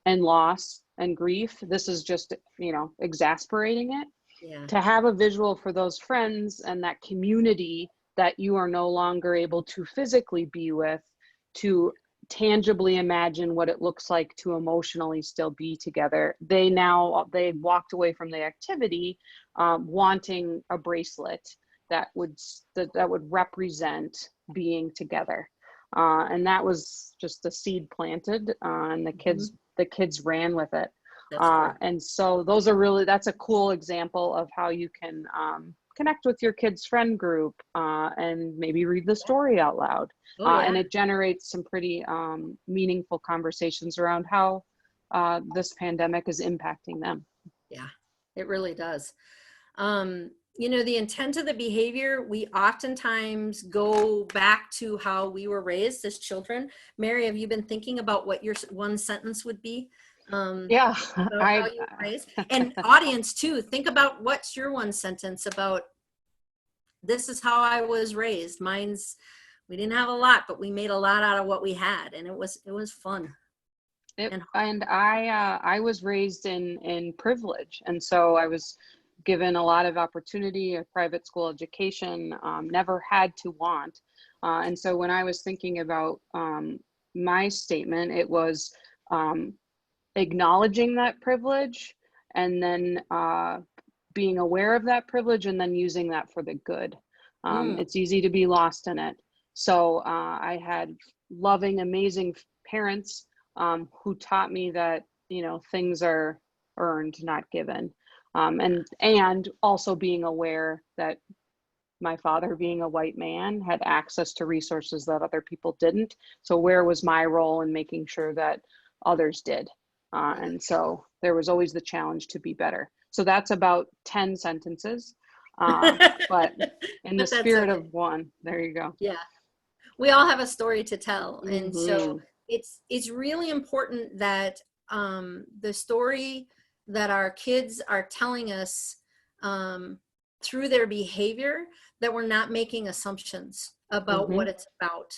and loss and grief, this is just, exasperating it. Yeah. To have a visual for those friends and that community that you are no longer able to physically be with, to tangibly imagine what it looks like to emotionally still be together. They walked away from the activity wanting a bracelet that would represent being together. And that was just the seed planted, and the kids ran with it. And so that's a cool example of how you can connect with your kid's friend group and maybe read the story out loud. Oh, yeah. And it generates some pretty meaningful conversations around how this pandemic is impacting them. Yeah, it really does. You know, the intent of the behavior, we oftentimes go back to how we were raised as children. Mary, have you been thinking about what your one sentence would be? Yeah, About how you were raised? And audience too, think about what's your one sentence about, this is how I was raised. Mine's, we didn't have a lot, but we made a lot out of what we had, and it was fun. And I was raised in privilege, and so I was given a lot of opportunity, a private school education, never had to want. And so when I was thinking about my statement, it was acknowledging that privilege, and then being aware of that privilege, and then using that for the good. It's easy to be lost in it. So I had loving, amazing parents who taught me that, you know, things are earned, not given. And also being aware that my father, being a white man, had access to resources that other people didn't. So where was my role in making sure that others did? And so there was always the challenge to be better. So that's about 10 sentences. But in the spirit of one, there you go. Yeah. We all have a story to tell. And so it's really important that the story that our kids are telling us through their behavior, that we're not making assumptions about what it's about,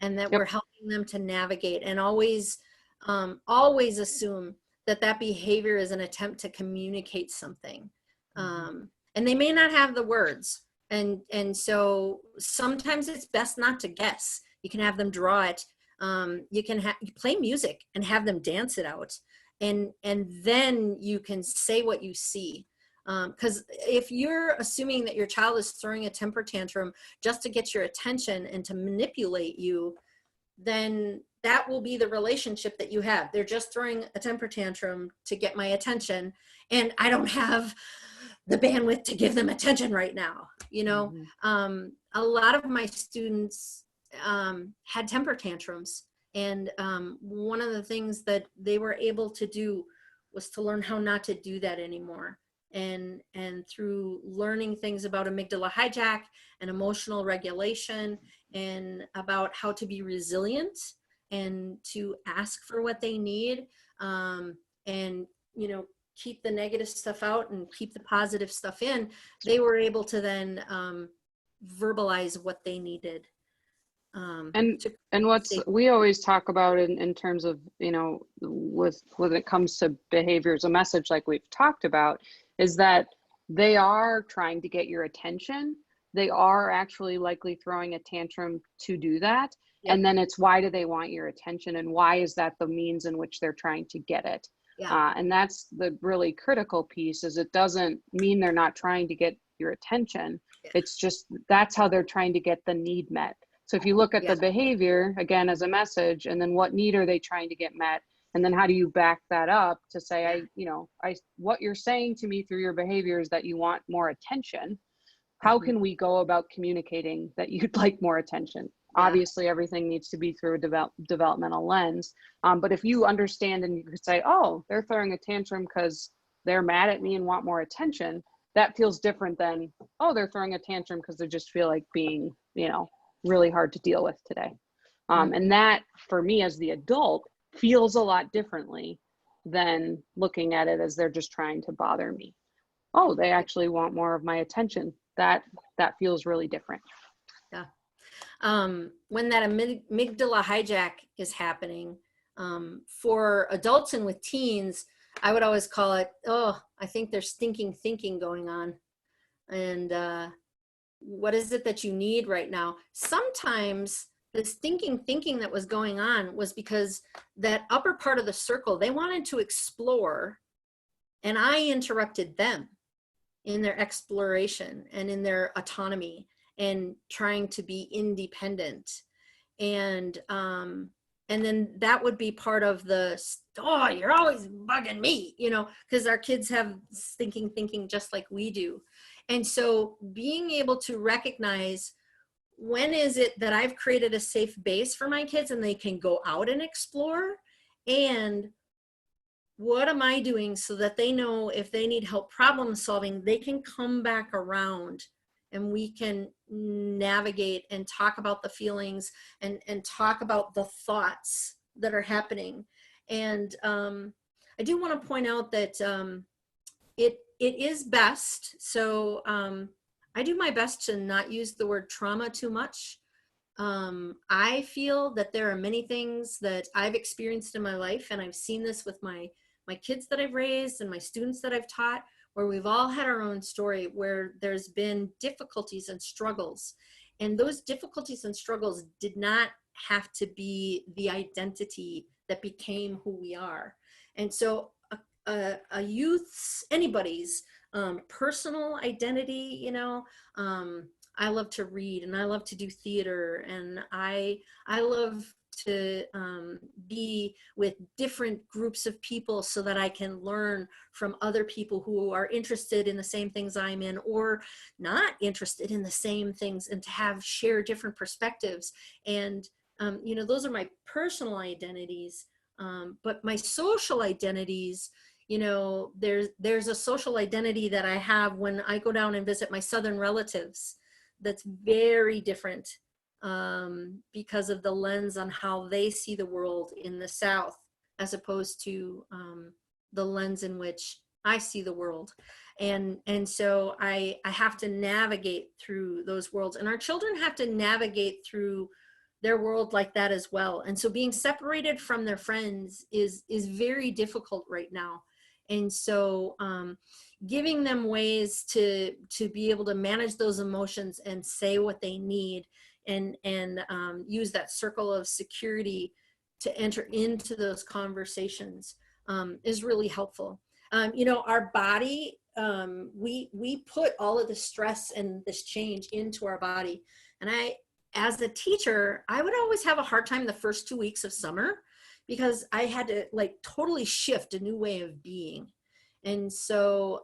and that we're helping them to navigate, and always assume that that behavior is an attempt to communicate something. And they may not have the words. And so sometimes it's best not to guess. You can have them draw it. You can play music and have them dance it out. And then you can say what you see. Because if you're assuming that your child is throwing a temper tantrum just to get your attention and to manipulate you, then that will be the relationship that you have. They're just throwing a temper tantrum to get my attention, and I don't have the bandwidth to give them attention right now. You know, a lot of my students had temper tantrums, and one of the things that they were able to do was to learn how not to do that anymore. And through learning things about amygdala hijack and emotional regulation, and about how to be resilient and to ask for what they need, and, you know, keep the negative stuff out and keep the positive stuff in, they were able to then verbalize what they needed. And what's we always talk about in terms of, you know, when it comes to behaviors, a message like we've talked about, is that they are trying to get your attention. They are actually likely throwing a tantrum to do that. And then it's, why do they want your attention, and why is that the means in which they're trying to get it? And that's the really critical piece, is it doesn't mean they're not trying to get your attention. It's just, that's how they're trying to get the need met. So if you look at the behavior again as a message, and then what need are they trying to get met? And then how do you back that up to say, what you're saying to me through your behavior is that you want more attention. How can we go about communicating that you'd like more attention? Obviously, everything needs to be through a developmental lens. But if you understand and you could say, oh, they're throwing a tantrum because they're mad at me and want more attention, that feels different than, oh, they're throwing a tantrum because they just feel like being, you know, really hard to deal with today. And that, for me as the adult, feels a lot differently than looking at it as they're just trying to bother me. Oh, they actually want more of my attention. That feels really different. Yeah. When that amygdala hijack is happening, for adults and with teens, I would always call it, oh, I think there's stinking thinking going on. And what is it that you need right now? Sometimes the stinking thinking that was going on was because that upper part of the circle, they wanted to explore, and I interrupted them in their exploration and in their autonomy and trying to be independent. And then that would be part of the, oh, you're always bugging me, you know, because our kids have stinking thinking just like we do. And so being able to recognize, when is it that I've created a safe base for my kids and they can go out and explore? And what am I doing so that they know if they need help problem solving, they can come back around and we can navigate and talk about the feelings and talk about the thoughts that are happening. And I do want to point out that it is best. So I do my best to not use the word trauma too much. I feel that there are many things that I've experienced in my life, and I've seen this with my kids that I've raised and my students that I've taught, where we've all had our own story, where there's been difficulties and struggles. And those difficulties and struggles did not have to be the identity that became who we are. And so a youth's, anybody's personal identity, you know, I love to read and I love to do theater, and I love to be with different groups of people so that I can learn from other people who are interested in the same things I'm in or not interested in the same things, and to have share different perspectives. And you know, those are my personal identities, but my social identities, you know, there's a social identity that I have when I go down and visit my Southern relatives that's very different because of the lens on how they see the world in the South, as opposed to the lens in which I see the world. And so I have to navigate through those worlds, and our children have to navigate through their world like that as well. And so being separated from their friends is very difficult right now. And so giving them ways to be able to manage those emotions and say what they need, and use that circle of security to enter into those conversations is really helpful. You know, our body, we put all of the stress and this change into our body. And as a teacher, I would always have a hard time the first 2 weeks of summer, because I had to like totally shift a new way of being. And so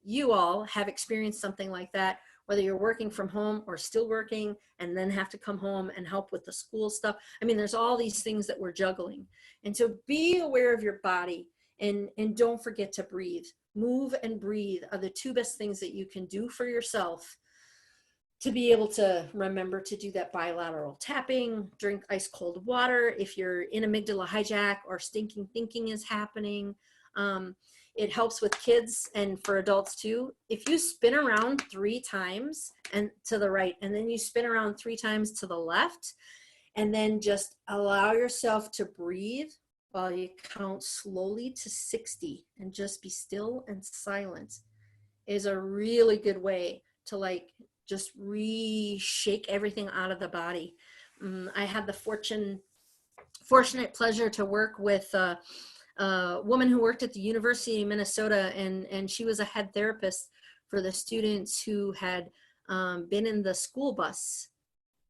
you all have experienced something like that, whether you're working from home or still working and then have to come home and help with the school stuff. I mean, there's all these things that we're juggling. And so be aware of your body, and don't forget to breathe. Move and breathe are the two best things that you can do for yourself to be able to remember to do that bilateral tapping, drink ice cold water if you're in amygdala hijack or stinking thinking is happening. It helps with kids and for adults too. If you spin around 3 times and to the right, and then you spin around 3 times to the left, and then just allow yourself to breathe while you count slowly to 60 and just be still and silent, is a really good way to like just shake everything out of the body. I had the fortunate pleasure to work with a woman who worked at the University of Minnesota, and she was a head therapist for the students who had been in the school bus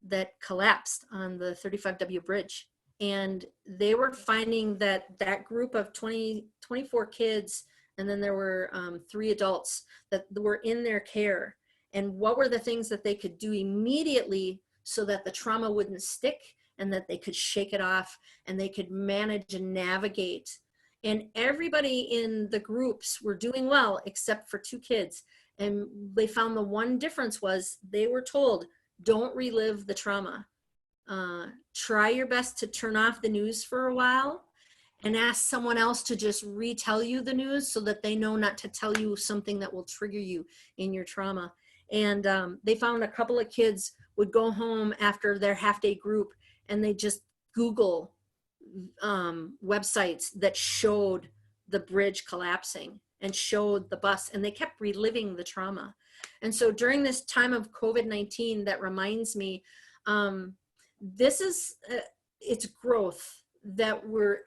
that collapsed on the 35W bridge. And they were finding that that group of 24 kids, and then there were 3 adults that were in their care. And what were the things that they could do immediately so that the trauma wouldn't stick, and that they could shake it off and they could manage and navigate. And everybody in the groups were doing well except for 2 kids. And they found the one difference was they were told, don't relive the trauma. Try your best to turn off the news for a while and ask someone else to just retell you the news so that they know not to tell you something that will trigger you in your trauma. And they found a couple of kids would go home after their half-day group and they just Google websites that showed the bridge collapsing and showed the bus, and they kept reliving the trauma. And so during this time of COVID-19, that reminds me, this is, it's growth that we're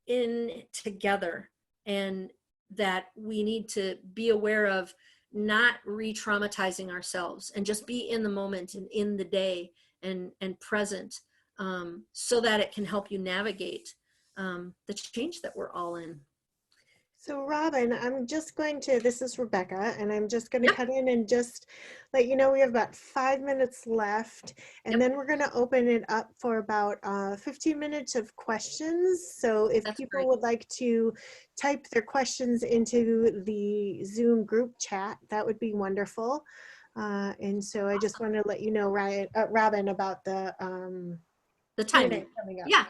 in together, and that we need to be aware of not re-traumatizing ourselves, and just be in the moment and in the day and present, so that it can help you navigate the change that we're all in. So Robin, this is Rebecca, and I'm just going to Yep. cut in and just let you know we have about 5 minutes left, and Yep. then we're going to open it up for about 15 minutes of questions. So if That's people great. would like to type their questions into the Zoom group chat, that would be wonderful. And so I just want to let you know, Robin, about the Time. Q&A coming up. Yeah.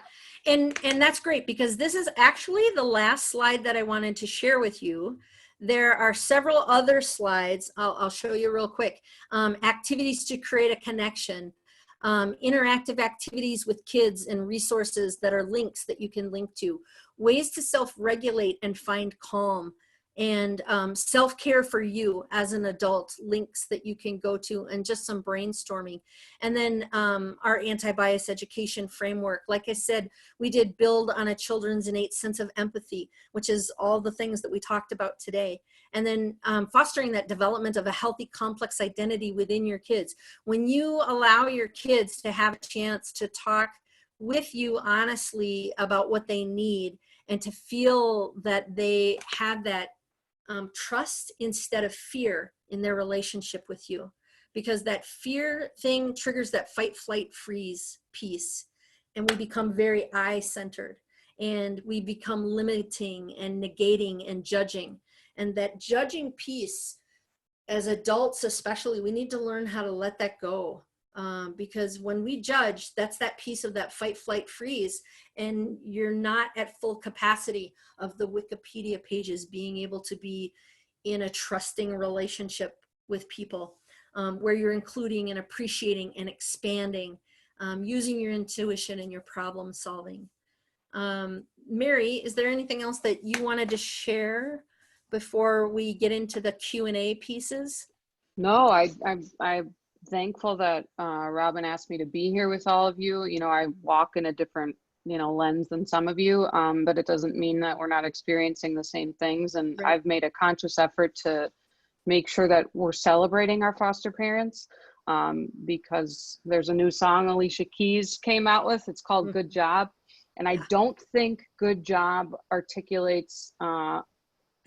And that's great, because this is actually the last slide that I wanted to share with you. There are several other slides. I'll show you real quick. Activities to create a connection. Interactive activities with kids and resources that are links that you can link to. Ways to self-regulate and find calm. And self-care for you as an adult, links that you can go to, and just some brainstorming. And then our anti-bias education framework. Like I said, we did build on a children's innate sense of empathy, which is all the things that we talked about today. And then fostering that development of a healthy, complex identity within your kids. When you allow your kids to have a chance to talk with you honestly about what they need, and to feel that they have that trust instead of fear in their relationship with you, because that fear thing triggers that fight, flight, freeze piece, and we become very I-centered, and we become limiting and negating and judging. And that judging piece, as adults especially, we need to learn how to let that go. Because when we judge, that's that piece of that fight, flight, freeze, and you're not at full capacity of the Wikipedia pages being able to be in a trusting relationship with people, where you're including and appreciating and expanding, using your intuition and your problem solving. Mary, is there anything else that you wanted to share before we get into the Q&A pieces? No, I'm thankful that Robin asked me to be here with all of you. You know, I walk in a different, lens than some of you, but it doesn't mean that we're not experiencing the same things. And Right. I've made a conscious effort to make sure that we're celebrating our foster parents, because there's a new song Alicia Keys came out with. It's called Good Job. And I don't think Good Job articulates the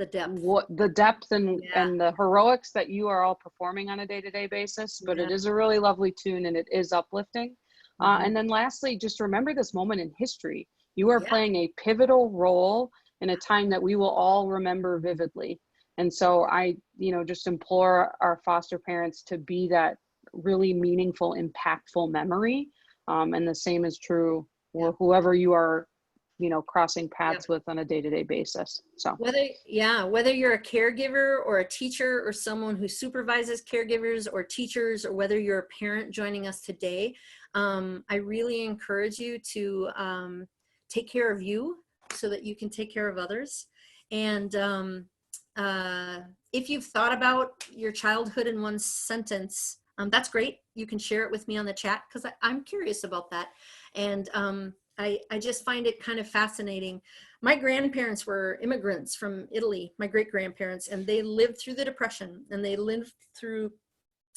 depth, and the heroics that you are all performing on a day-to-day basis, but it is a really lovely tune, and it is uplifting. And then lastly, just remember this moment in history. You are playing a pivotal role in a time that we will all remember vividly. And so I, just implore our foster parents to be that really meaningful, impactful memory. And the same is true for whoever you are, crossing paths with on a day-to-day basis. So whether you're a caregiver or a teacher or someone who supervises caregivers or teachers, or whether you're a parent joining us today, I really encourage you to take care of you so that you can take care of others. And if you've thought about your childhood in one sentence, that's great. You can share it with me on the chat, because I'm curious about that. And I just find it kind of fascinating. My grandparents were immigrants from Italy, my great-grandparents, and they lived through the Depression, and they lived through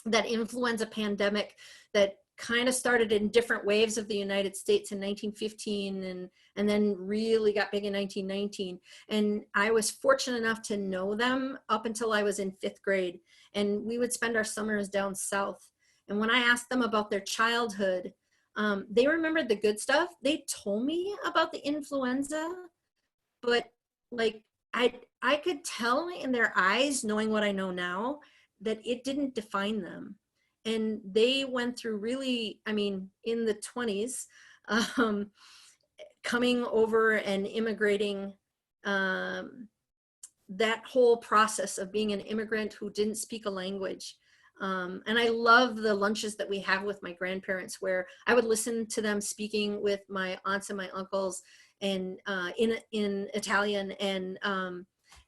that influenza pandemic that kind of started in different waves of the United States in 1915 and then really got big in 1919. And I was fortunate enough to know them up until I was in 5th grade. And we would spend our summers down south. And when I asked them about their childhood, they remembered the good stuff. They told me about the influenza, but like I could tell in their eyes, knowing what I know now, that it didn't define them. And they went through really, in the 20s, coming over and immigrating, that whole process of being an immigrant who didn't speak a language. And I love the lunches that we have with my grandparents, where I would listen to them speaking with my aunts and my uncles and in Italian, and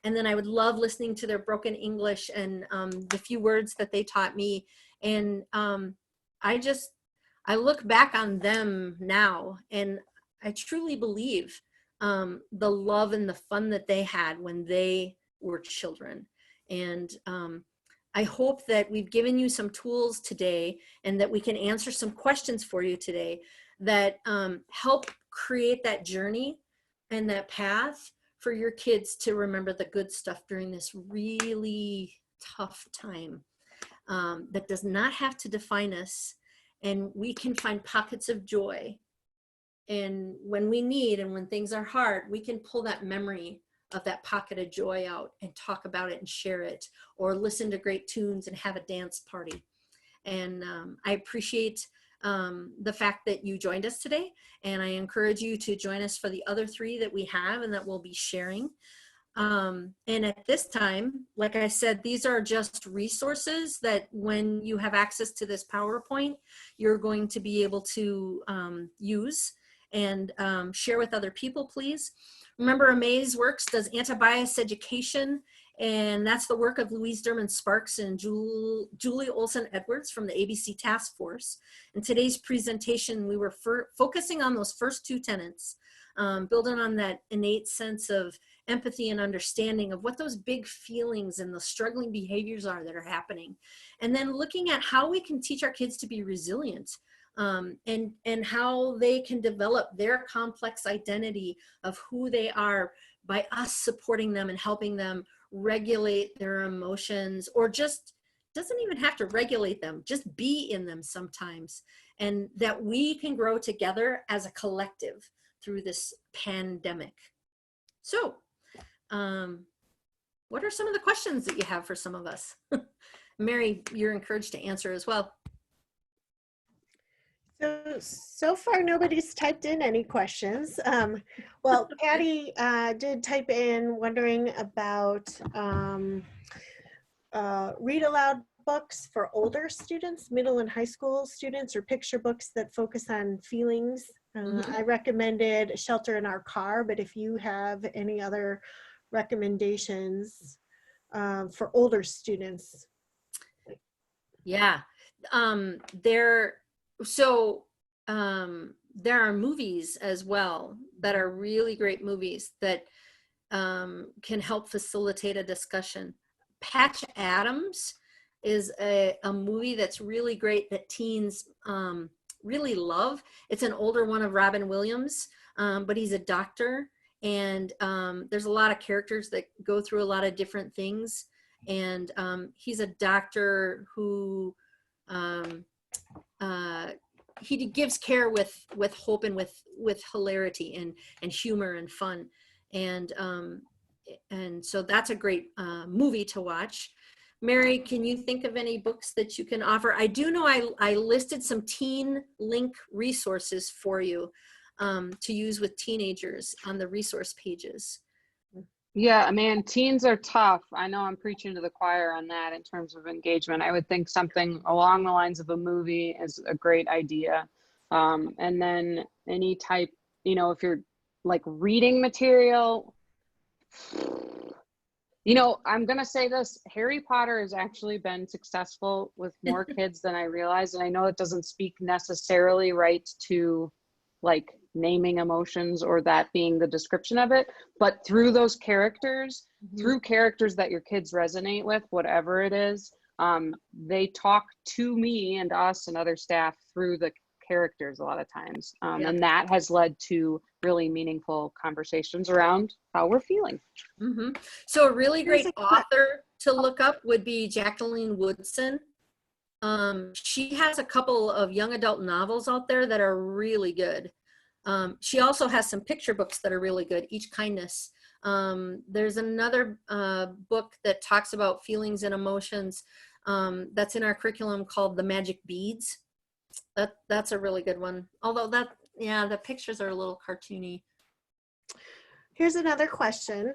then I would love listening to their broken English and the few words that they taught me. And I look back on them now, and I truly believe the love and the fun that they had when they were children. And I hope that we've given you some tools today, and that we can answer some questions for you today that help create that journey and that path for your kids to remember the good stuff during this really tough time. That does not have to define us, and we can find pockets of joy. And when we need and when things are hard, we can pull that memory of that pocket of joy out and talk about it and share it, or listen to great tunes and have a dance party. And I appreciate the fact that you joined us today, and I encourage you to join us for the other 3 that we have and that we'll be sharing. And at this time, like I said, these are just resources that when you have access to this PowerPoint, you're going to be able to use and share with other people, please. Remember, Amaze Works does anti-bias education, and that's the work of Louise Derman Sparks and Julie Olson Edwards from the ABC Task Force. In today's presentation, we were focusing on those first 2 tenets, building on that innate sense of empathy and understanding of what those big feelings and the struggling behaviors are that are happening. And then looking at how we can teach our kids to be resilient, and how they can develop their complex identity of who they are by us supporting them and helping them regulate their emotions, or just doesn't even have to regulate them, just be in them sometimes. And that we can grow together as a collective through this pandemic. So, what are some of the questions that you have for some of us? Mary, you're encouraged to answer as well. So far, nobody's typed in any questions. Well, Patty did type in wondering about read aloud books for older students, middle and high school students, or picture books that focus on feelings. I recommended Shelter in Our Car, but if you have any other recommendations for older students. Yeah, there are movies as well that are really great movies that can help facilitate a discussion. Patch Adams is a movie that's really great that teens really love. It's an older one of Robin Williams, but he's a doctor, and there's a lot of characters that go through a lot of different things. And he's a doctor who he gives care with hope and with hilarity and humor and fun. And so that's a great movie to watch. Mary, can you think of any books that you can offer? I do know I listed some teen link resources for you to use with teenagers on the resource pages. Yeah, man, teens are tough. I know I'm preaching to the choir on that in terms of engagement. I would think something along the lines of a movie is a great idea. And then any type, if you're like reading material, I'm going to say this, Harry Potter has actually been successful with more kids than I realized. And I know it doesn't speak necessarily right to like naming emotions or that being the description of it, but through those characters, through characters that your kids resonate with, whatever it is, they talk to me and us and other staff through the characters a lot of times. And that has led to really meaningful conversations around how we're feeling. So a really great author to look up would be Jacqueline Woodson. She has a couple of young adult novels out there that are really good. She also has some picture books that are really good, Each Kindness. There's another book that talks about feelings and emotions that's in our curriculum called The Magic Beads. That's a really good one. Although the pictures are a little cartoony. Here's another question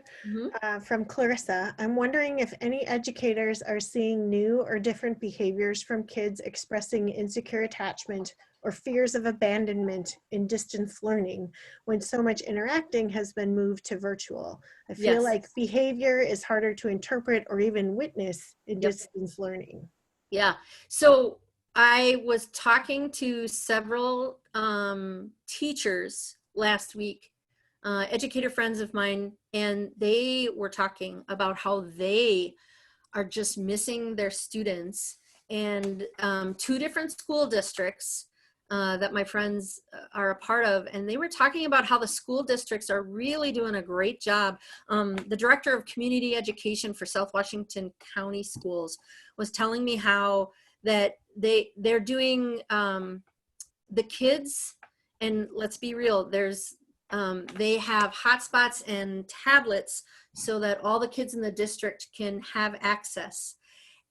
from Clarissa. I'm wondering if any educators are seeing new or different behaviors from kids expressing insecure attachment or fears of abandonment in distance learning when so much interacting has been moved to virtual. I feel like behavior is harder to interpret or even witness in distance learning. Yeah, so I was talking to several teachers last week, educator friends of mine, and they were talking about how they are just missing their students. And 2 different school districts that my friends are a part of, and they were talking about how the school districts are really doing a great job. The director of community education for South Washington County Schools was telling me how that they're doing the kids, and let's be real, there's they have hotspots and tablets so that all the kids in the district can have access.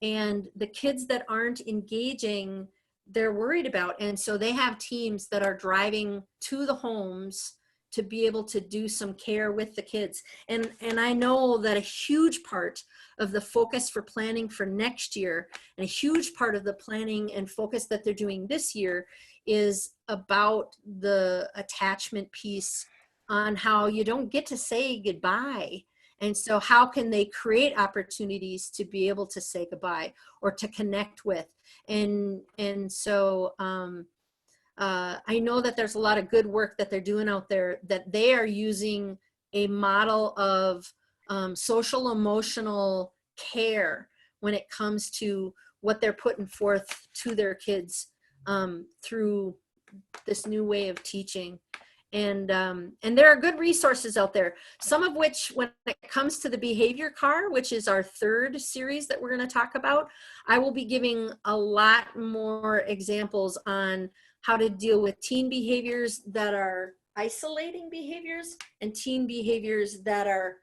And the kids that aren't engaging, they're worried about. And so they have teams that are driving to the homes to be able to do some care with the kids. And I know that a huge part of the focus for planning for next year, and a huge part of the planning and focus that they're doing this year, is about the attachment piece, on how you don't get to say goodbye. And so how can they create opportunities to be able to say goodbye or to connect with? And so I know that there's a lot of good work that they're doing out there, that they are using a model of social emotional care when it comes to what they're putting forth to their kids through this new way of teaching. And there are good resources out there, some of which, when it comes to the behavior car, which is our third series that we're going to talk about, I will be giving a lot more examples on how to deal with teen behaviors that are isolating behaviors and teen behaviors that are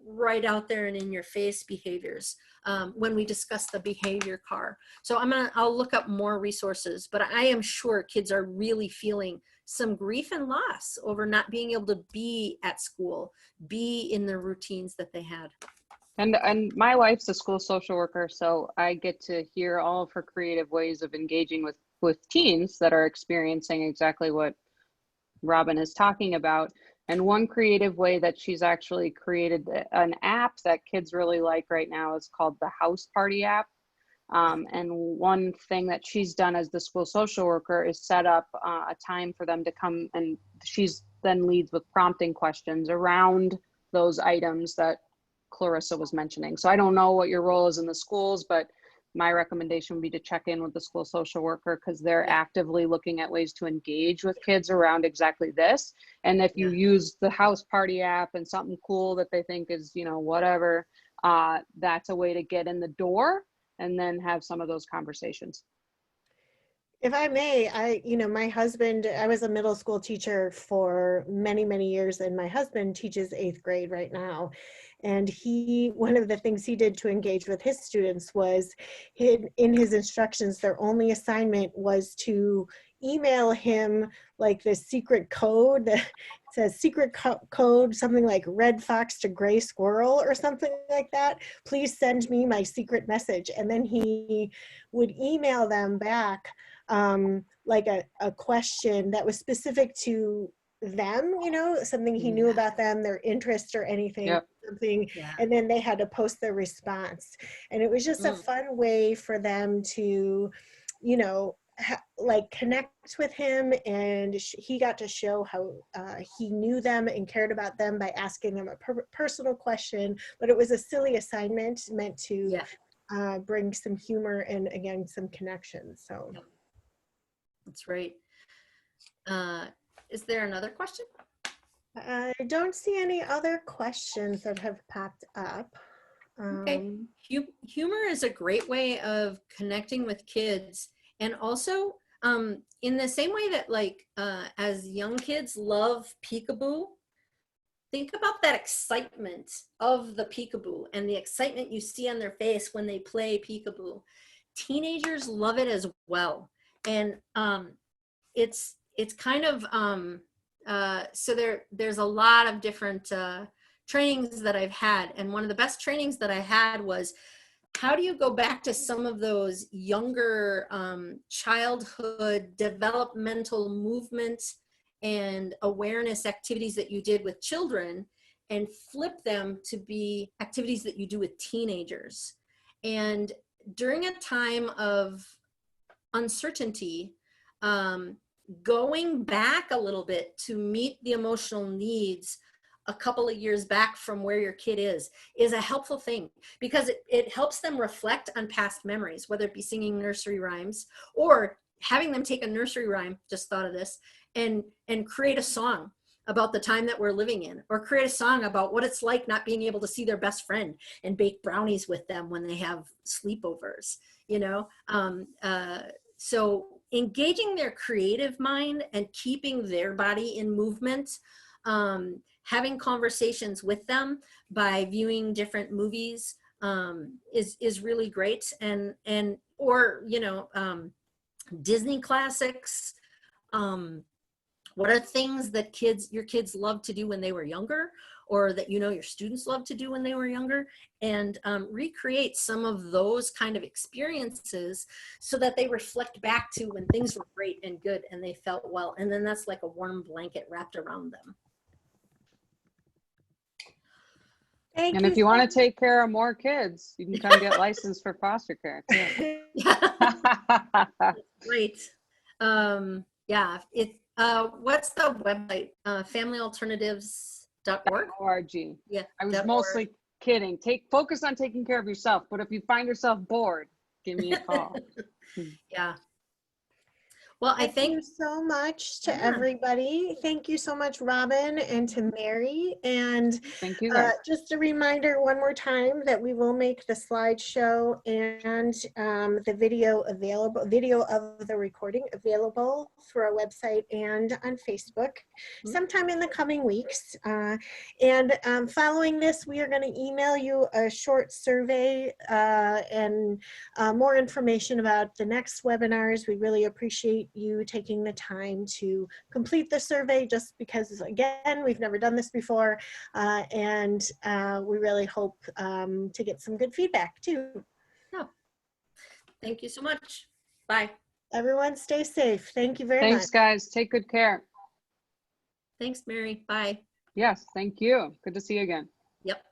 right out there and in your face behaviors when we discuss the behavior car. So I'll look up more resources, but I am sure kids are really feeling some grief and loss over not being able to be at school, be in the routines that they had. And my wife's a school social worker, so I get to hear all of her creative ways of engaging with teens that are experiencing exactly what Robin is talking about. And one creative way that she's actually created an app that kids really like right now is called the House Party app. And one thing that she's done as the school social worker is set up a time for them to come, and she's then leads with prompting questions around those items that Clarissa was mentioning. So I don't know what your role is in the schools, but my recommendation would be to check in with the school social worker, because they're actively looking at ways to engage with kids around exactly this. And if you use the House Party app and something cool that they think is, whatever, that's a way to get in the door and then have some of those conversations. If I may, my husband, I was a middle school teacher for many, many years, and my husband teaches 8th grade right now. And one of the things he did to engage with his students was in his instructions, their only assignment was to email him like the secret code that says secret code, something like red fox to gray squirrel or something like that. Please send me my secret message. And then he would email them back like a question that was specific to them, something he knew about them, their interest or anything, something, and then they had to post their response. And it was just a fun way for them to, like connect with him, and he got to show how he knew them and cared about them by asking them a personal question. But it was a silly assignment meant to bring some humor and, again, some connection. So that's right. Is there another question? I don't see any other questions that have popped up. Okay. Humor is a great way of connecting with kids, and also in the same way that, like, as young kids love peekaboo, think about that excitement of the peekaboo and the excitement you see on their face when they play peekaboo. Teenagers love it as well. And it's kind of, so there's a lot of different trainings that I've had. And one of the best trainings that I had was, how do you go back to some of those younger childhood developmental movement and awareness activities that you did with children and flip them to be activities that you do with teenagers? And during a time of uncertainty, going back a little bit to meet the emotional needs a couple of years back from where your kid is a helpful thing, because it helps them reflect on past memories, whether it be singing nursery rhymes or having them take a nursery rhyme, just thought of this, and create a song about the time that we're living in, or create a song about what it's like not being able to see their best friend and bake brownies with them when they have sleepovers, you know? So engaging their creative mind and keeping their body in movement, having conversations with them by viewing different movies is really great. Or, you know, Disney classics. What are things that your kids love to do when they were younger, or that, you know, your students love to do when they were younger, and recreate some of those kind of experiences so that they reflect back to when things were great and good and they felt well. And then that's like a warm blanket wrapped around them. And if you want to take care of more kids, you can come get licensed for foster care too. Great. Yeah, what's the website? Familyalternatives.org? .org. Yeah. I was mostly kidding. Focus on taking care of yourself, but if you find yourself bored, give me a call. Yeah. Well, I thank you so much to everybody. Thank you so much, Robin, and to Mary. And thank you. Just a reminder one more time that we will make the slideshow and the video of the recording available through our website and on Facebook sometime in the coming weeks. Following this, we are going to email you a short survey and more information about the next webinars. We really appreciate you taking the time to complete the survey, just because, again, we've never done this before, and we really hope to get some good feedback too. Yeah. Thank you so much. Bye. Everyone stay safe. Thank you very much. Thanks, guys. Take good care. Thanks, Mary. Bye. Yes, thank you. Good to see you again. Yep.